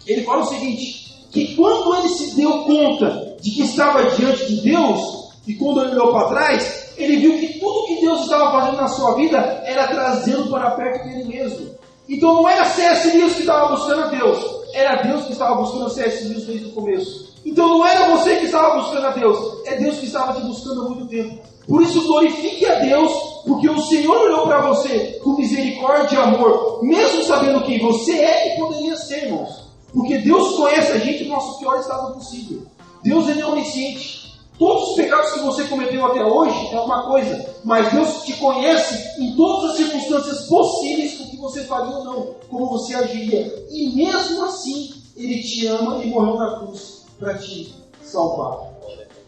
Speaker 4: Ele fala o seguinte, que quando ele se deu conta de que estava diante de Deus, e quando ele olhou para trás, ele viu que tudo que Deus estava fazendo na sua vida era trazê-lo para perto dele mesmo. Então não era C.S. Lewis que estava buscando a Deus, era Deus que estava buscando a C.S. Lewis desde o começo. Então não era você que estava buscando a Deus, é Deus que estava te buscando há muito tempo. Por isso glorifique a Deus, porque o Senhor olhou para você com misericórdia e amor, mesmo sabendo quem você é e poderia ser, irmãos. Porque Deus conhece a gente no nosso pior estado possível. Deus é onisciente. Todos os pecados que você cometeu até hoje é uma coisa, mas Deus te conhece em todas as circunstâncias possíveis, o que você faria ou não, como você agiria. E mesmo assim, Ele te ama e morreu na cruz para te salvar.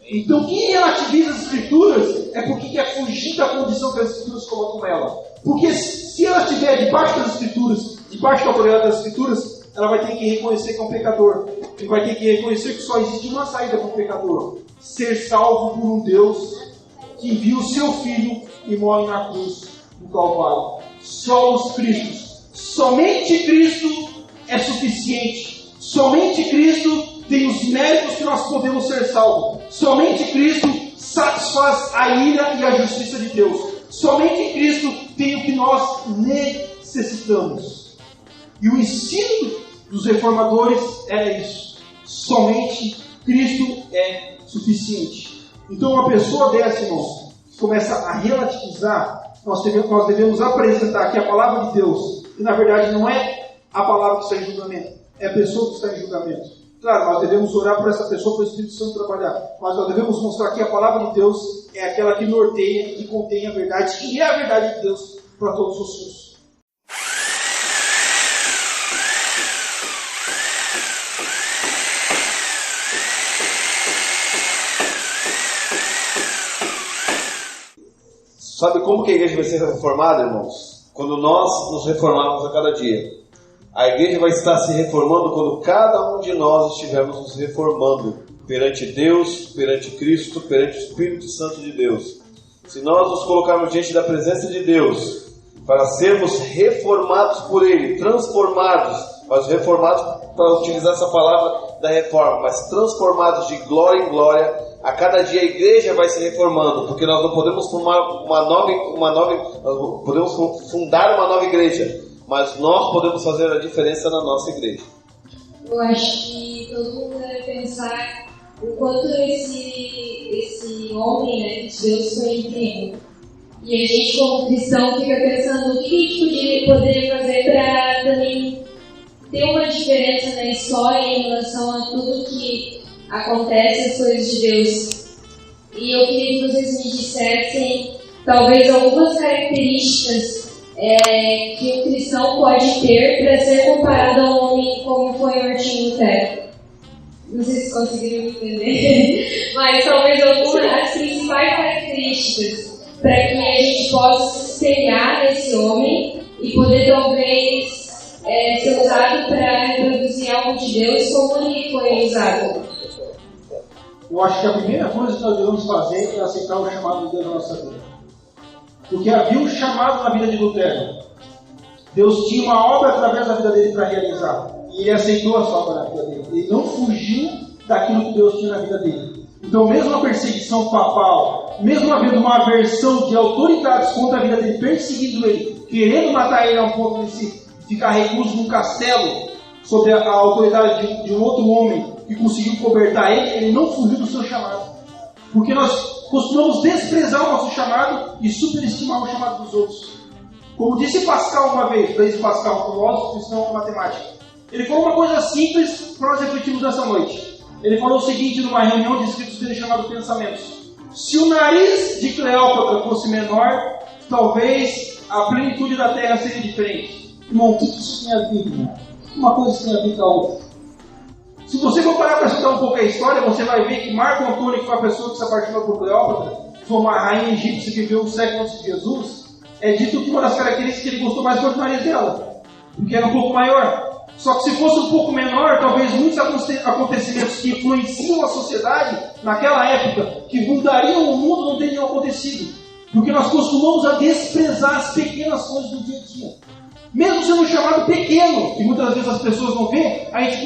Speaker 4: Então, quem relativiza as Escrituras é porque quer fugir da condição que as Escrituras colocam ela. Porque se ela estiver debaixo das Escrituras, debaixo da autoridade das Escrituras, ela vai ter que reconhecer que é um pecador. E vai ter que reconhecer que só existe uma saída para o pecador: ser salvo por um Deus que envia o seu Filho e morre na cruz do Calvário. Só os Cristos. Somente Cristo é suficiente. Somente Cristo tem os méritos que nós podemos ser salvos. Somente Cristo satisfaz a ira e a justiça de Deus. Somente Cristo tem o que nós necessitamos. E o ensino dos reformadores era isso. Somente Cristo é suficiente. Então uma pessoa dessa, irmãos, que começa a relativizar, nós devemos apresentar que a palavra de Deus, e na verdade não é a palavra que está em julgamento, é a pessoa que está em julgamento. Claro, nós devemos orar por essa pessoa, para o Espírito Santo trabalhar, mas nós devemos mostrar que a palavra de Deus é aquela que norteia e contém a verdade, e é a verdade de Deus para todos os seus.
Speaker 3: Sabe como que a igreja vai ser reformada, irmãos? Quando nós nos reformarmos a cada dia. A igreja vai estar se reformando quando cada um de nós estivermos nos reformando perante Deus, perante Cristo, perante o Espírito Santo de Deus. Se nós nos colocarmos diante da presença de Deus para sermos reformados por Ele, transformados, mas reformados para utilizar essa palavra da reforma, mas transformados de glória em glória, a cada dia a igreja vai se reformando, porque nós não podemos podemos fundar uma nova igreja, mas nós podemos fazer a diferença na nossa igreja.
Speaker 7: Eu acho que todo mundo deve pensar o quanto esse homem, né, de Deus foi incrível. E a gente, como cristão, fica pensando o que a gente poderia fazer para também ter uma diferença na história em relação a tudo que acontece, as coisas de Deus. E eu queria que vocês me dissessem talvez algumas características que um cristão pode ter para ser comparado a um homem como foi Martinho Lutero. Não sei se conseguiram me entender, mas talvez algumas das principais características para que a gente possa se espelhar nesse homem e poder talvez ser usado para reproduzir algo de Deus como ele foi usado.
Speaker 4: Eu acho que a primeira coisa que nós devemos fazer é aceitar o chamado de Deus na nossa vida. Porque havia um chamado na vida de Lutero. Deus tinha uma obra através da vida dele para realizar. E ele aceitou essa obra na vida dele. Ele não fugiu daquilo que Deus tinha na vida dele. Então, mesmo a perseguição papal, mesmo havendo uma aversão de autoridades contra a vida dele, perseguindo ele, querendo matar ele a um ponto de ficar recluso num castelo, sob a autoridade de um outro homem que conseguiu cobertar ele não fugiu do seu chamado. Porque nós costumamos desprezar o nosso chamado e superestimar o chamado dos outros. Como disse Pascal uma vez, Blaise Pascal, um filósofo cristão matemático, ele falou uma coisa simples para nós refletirmos nessa noite. Ele falou o seguinte numa reunião de escritos dele chamada Pensamentos: se o nariz de Cleópatra fosse menor, talvez a plenitude da terra seria diferente. Irmão, o que isso tem a ver, irmão? Uma coisa tem a ver com a outra. Se você for parar para estudar um pouco a história, você vai ver que Marco Antônio, que foi a pessoa que se apaixonou por Cleópatra, foi uma rainha egípcia que viveu um século antes de Jesus, é dito que uma das características que ele gostou mais foi o nariz dela, porque era um pouco maior. Só que se fosse um pouco menor, talvez muitos acontecimentos que influenciam a sociedade naquela época, que mudariam o mundo, não teriam acontecido. Porque nós costumamos a desprezar as pequenas coisas do dia a dia. Mesmo sendo chamado pequeno, que muitas vezes as pessoas não veem, a gente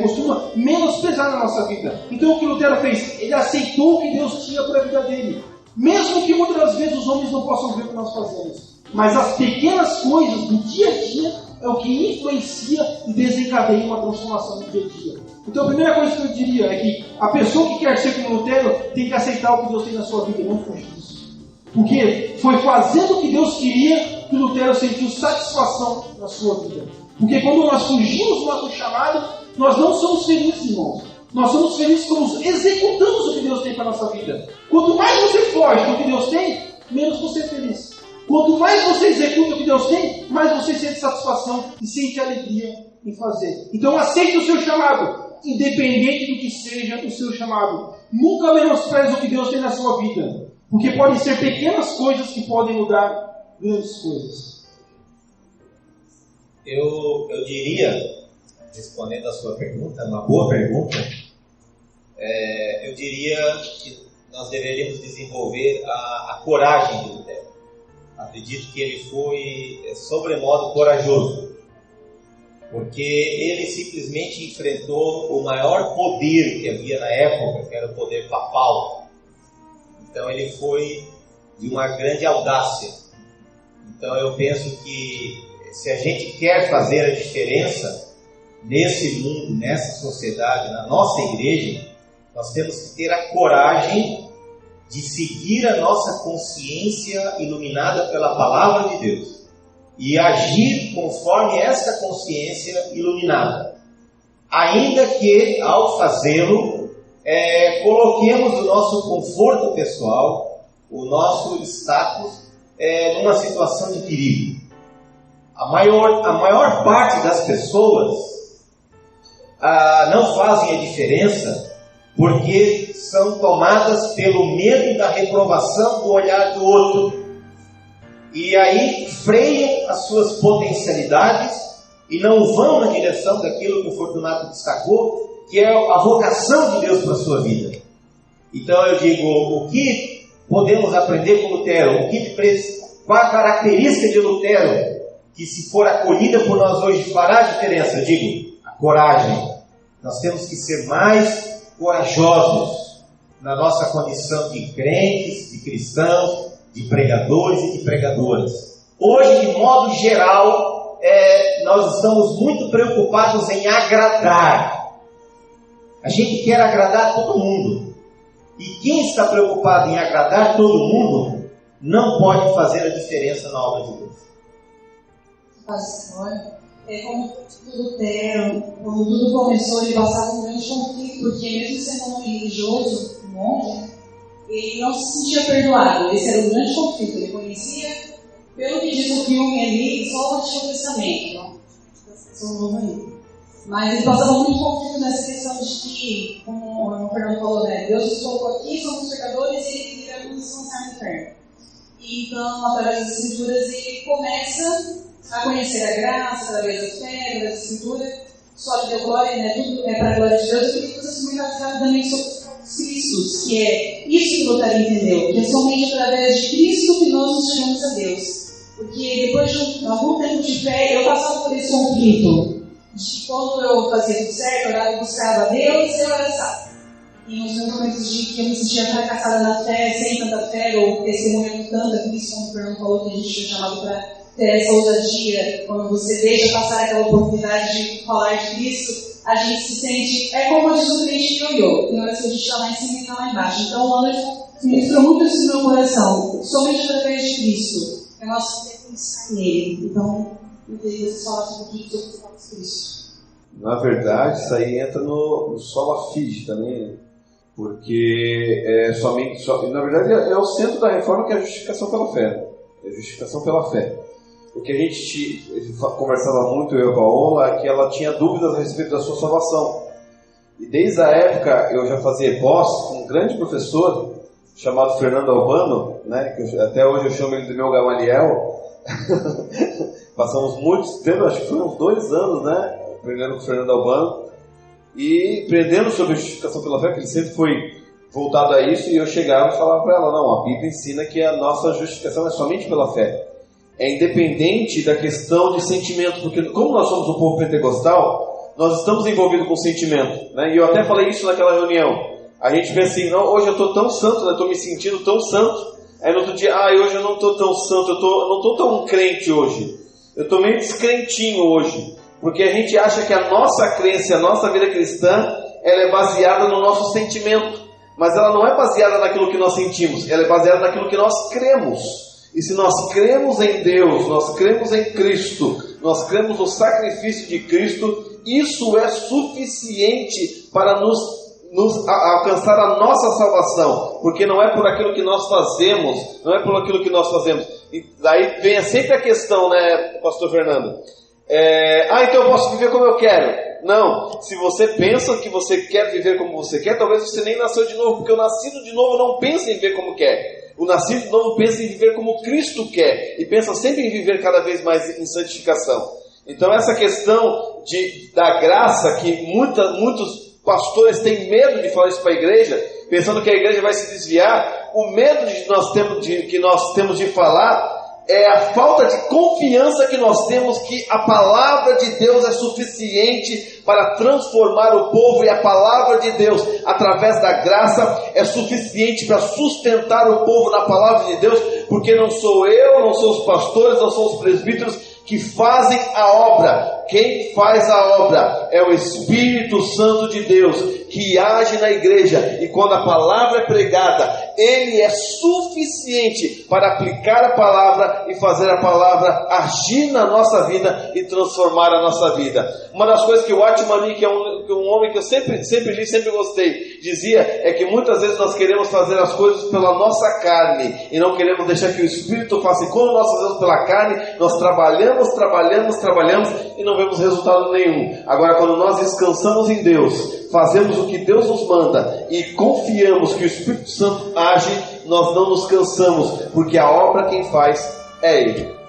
Speaker 4: costuma menosprezar na nossa vida. Então o que Lutero fez? Ele aceitou o que Deus tinha para a vida dele. Mesmo que muitas vezes os homens não possam ver o que nós fazemos. Mas as pequenas coisas do dia a dia é o que influencia e desencadeia uma transformação no dia a dia. Então a primeira coisa que eu diria é que a pessoa que quer ser como Lutero tem que aceitar o que Deus tem na sua vida e não fugir disso. Porque foi fazendo o que Deus queria que Lutero sentiu satisfação na sua vida. Porque quando nós fugimos do nosso chamado, nós não somos felizes, irmãos. Nós somos felizes quando executamos o que Deus tem para a nossa vida. Quanto mais você foge do que Deus tem, menos você é feliz. Quanto mais você executa o que Deus tem, mais você sente satisfação e sente alegria em fazer. Então aceite o seu chamado, independente do que seja o seu chamado. Nunca menospreze o que Deus tem na sua vida, porque podem ser pequenas coisas que podem mudar grandes coisas.
Speaker 5: Eu diria, respondendo a sua pergunta, uma boa pergunta, eu diria que nós deveríamos desenvolver a coragem de Lutero. Acredito que ele foi sobremodo corajoso, porque ele simplesmente enfrentou o maior poder que havia na época, que era o poder papal. Então ele foi de uma grande audácia. Então eu penso que se a gente quer fazer a diferença nesse mundo, nessa sociedade, na nossa igreja, nós temos que ter a coragem de seguir a nossa consciência iluminada pela Palavra de Deus e agir conforme esta consciência iluminada. Ainda que, ao fazê-lo, coloquemos o nosso conforto pessoal, o nosso status, numa situação de perigo. A maior parte das pessoas não fazem a diferença porque são tomadas pelo medo da reprovação do olhar do outro. E aí freiam as suas potencialidades e não vão na direção daquilo que o Fortunato destacou, que é a vocação de Deus para a sua vida. Então eu digo, o que podemos aprender com Lutero? Qual a característica de Lutero que, se for acolhida por nós hoje, fará a diferença? Eu digo, a coragem. Nós temos que ser mais corajosos na nossa condição de crentes, de cristãos, de pregadores e de pregadoras. Hoje, de modo geral, nós estamos muito preocupados em agradar. A gente quer agradar todo mundo. E quem está preocupado em agradar todo mundo não pode fazer a diferença na obra de Deus.
Speaker 8: Pastor, como Lutero, quando tudo começou, ele passava um grande conflito, porque mesmo sendo um religioso, um monge, ele não se sentia perdoado. Esse era um grande conflito. Ele conhecia, pelo que diz o filme ali, só o Antigo Testamento, não? Mas ele passava muito conflito nessa questão de que, como o Fernando falou, né? Deus nos colocou aqui, somos pecadores e ele queria nos lançar no inferno. Então, através das Escrituras, ele começa a conhecer a graça, através da fé, da Escritura, só de glória, né? Tudo é para a glória de Deus. Eu queria que vocês comentassem rapidamente sobre os Cristos, que é isso que Lutero entendeu, que é somente através de Cristo que nós nos chegamos a Deus. Porque depois de algum tempo de fé, eu passava por esse conflito. De quando eu fazia tudo certo, eu buscava a Deus, eu era sábio. E nos meus momentos de que eu me sentia fracassada na fé, sem tanta fé, ou testemunhando tanto a Cristo, como o Fernando falou, que a gente foi chamado para ter essa ousadia, quando você deixa passar aquela oportunidade de falar de Cristo, a gente se sente, como diz o crente ioiô, tem horas que a gente está lá em cima e está lá embaixo. Então o Anderson ministrou muito isso no meu coração, somente através de Cristo. É nosso pensar nele. Então, eu queria que vocês falassem um pouquinho sobre Cristo.
Speaker 3: Na verdade, isso aí entra no sola fide também, né? Porque na verdade é o centro da reforma, que é a justificação pela fé. É a justificação pela fé. O que a gente conversava muito, eu e a Paola, é que ela tinha dúvidas a respeito da sua salvação. E desde a época eu já fazia pós com um grande professor chamado Fernando Albano, né, que até hoje eu chamo ele de meu Gamaliel. Passamos muitos tempos, acho que foram uns 2 anos, né? Aprendendo com o Fernando Albano e aprendendo sobre a justificação pela fé, porque ele sempre foi voltado a isso, e eu chegava e falava para ela, não, a Bíblia ensina que a nossa justificação é somente pela fé. É independente da questão de sentimento, porque como nós somos um povo pentecostal, nós estamos envolvidos com sentimento, né? E eu até falei isso naquela reunião. A gente pensa assim, não, hoje eu estou tão santo, né? Estou me sentindo tão santo. Aí no outro dia, hoje eu não estou tão santo, não estou tão crente hoje. Eu estou meio descrentinho hoje. Porque a gente acha que a nossa crença, a nossa vida cristã, ela é baseada no nosso sentimento. Mas ela não é baseada naquilo que nós sentimos, ela é baseada naquilo que nós cremos. E se nós cremos em Deus, nós cremos em Cristo, nós cremos no sacrifício de Cristo, isso é suficiente para nos alcançar a nossa salvação. Porque não é por aquilo que nós fazemos, não é por aquilo que nós fazemos. E daí vem sempre a questão, né, pastor Fernando? Então eu posso viver como eu quero. Não, se você pensa que você quer viver como você quer, talvez você nem nasceu de novo, porque o nascido de novo não pensa em viver como quer. O nascido de novo pensa em viver como Cristo quer, e pensa sempre em viver cada vez mais em santificação. Então essa questão da graça, que muitos pastores têm medo de falar isso para a igreja, pensando que a igreja vai se desviar, o medo que nós temos de falar é a falta de confiança que nós temos que a palavra de Deus é suficiente para transformar o povo, e a palavra de Deus, através da graça, é suficiente para sustentar o povo na palavra de Deus, porque não sou eu, não são os pastores, não são os presbíteros que fazem a obra. Quem faz a obra é o Espírito Santo de Deus, que age na igreja, e quando a palavra é pregada, ele é suficiente para aplicar a palavra e fazer a palavra agir na nossa vida e transformar a nossa vida. Uma das coisas que o Atmani, que é um homem que eu sempre li, sempre gostei, dizia, é que muitas vezes nós queremos fazer as coisas pela nossa carne e não queremos deixar que o Espírito faça. E quando nós fazemos pela carne, nós trabalhamos e não vemos resultado nenhum. Agora, quando nós descansamos em Deus, fazemos o que Deus nos manda e confiamos que o Espírito Santo age, nós não nos cansamos, porque a obra quem faz é Ele.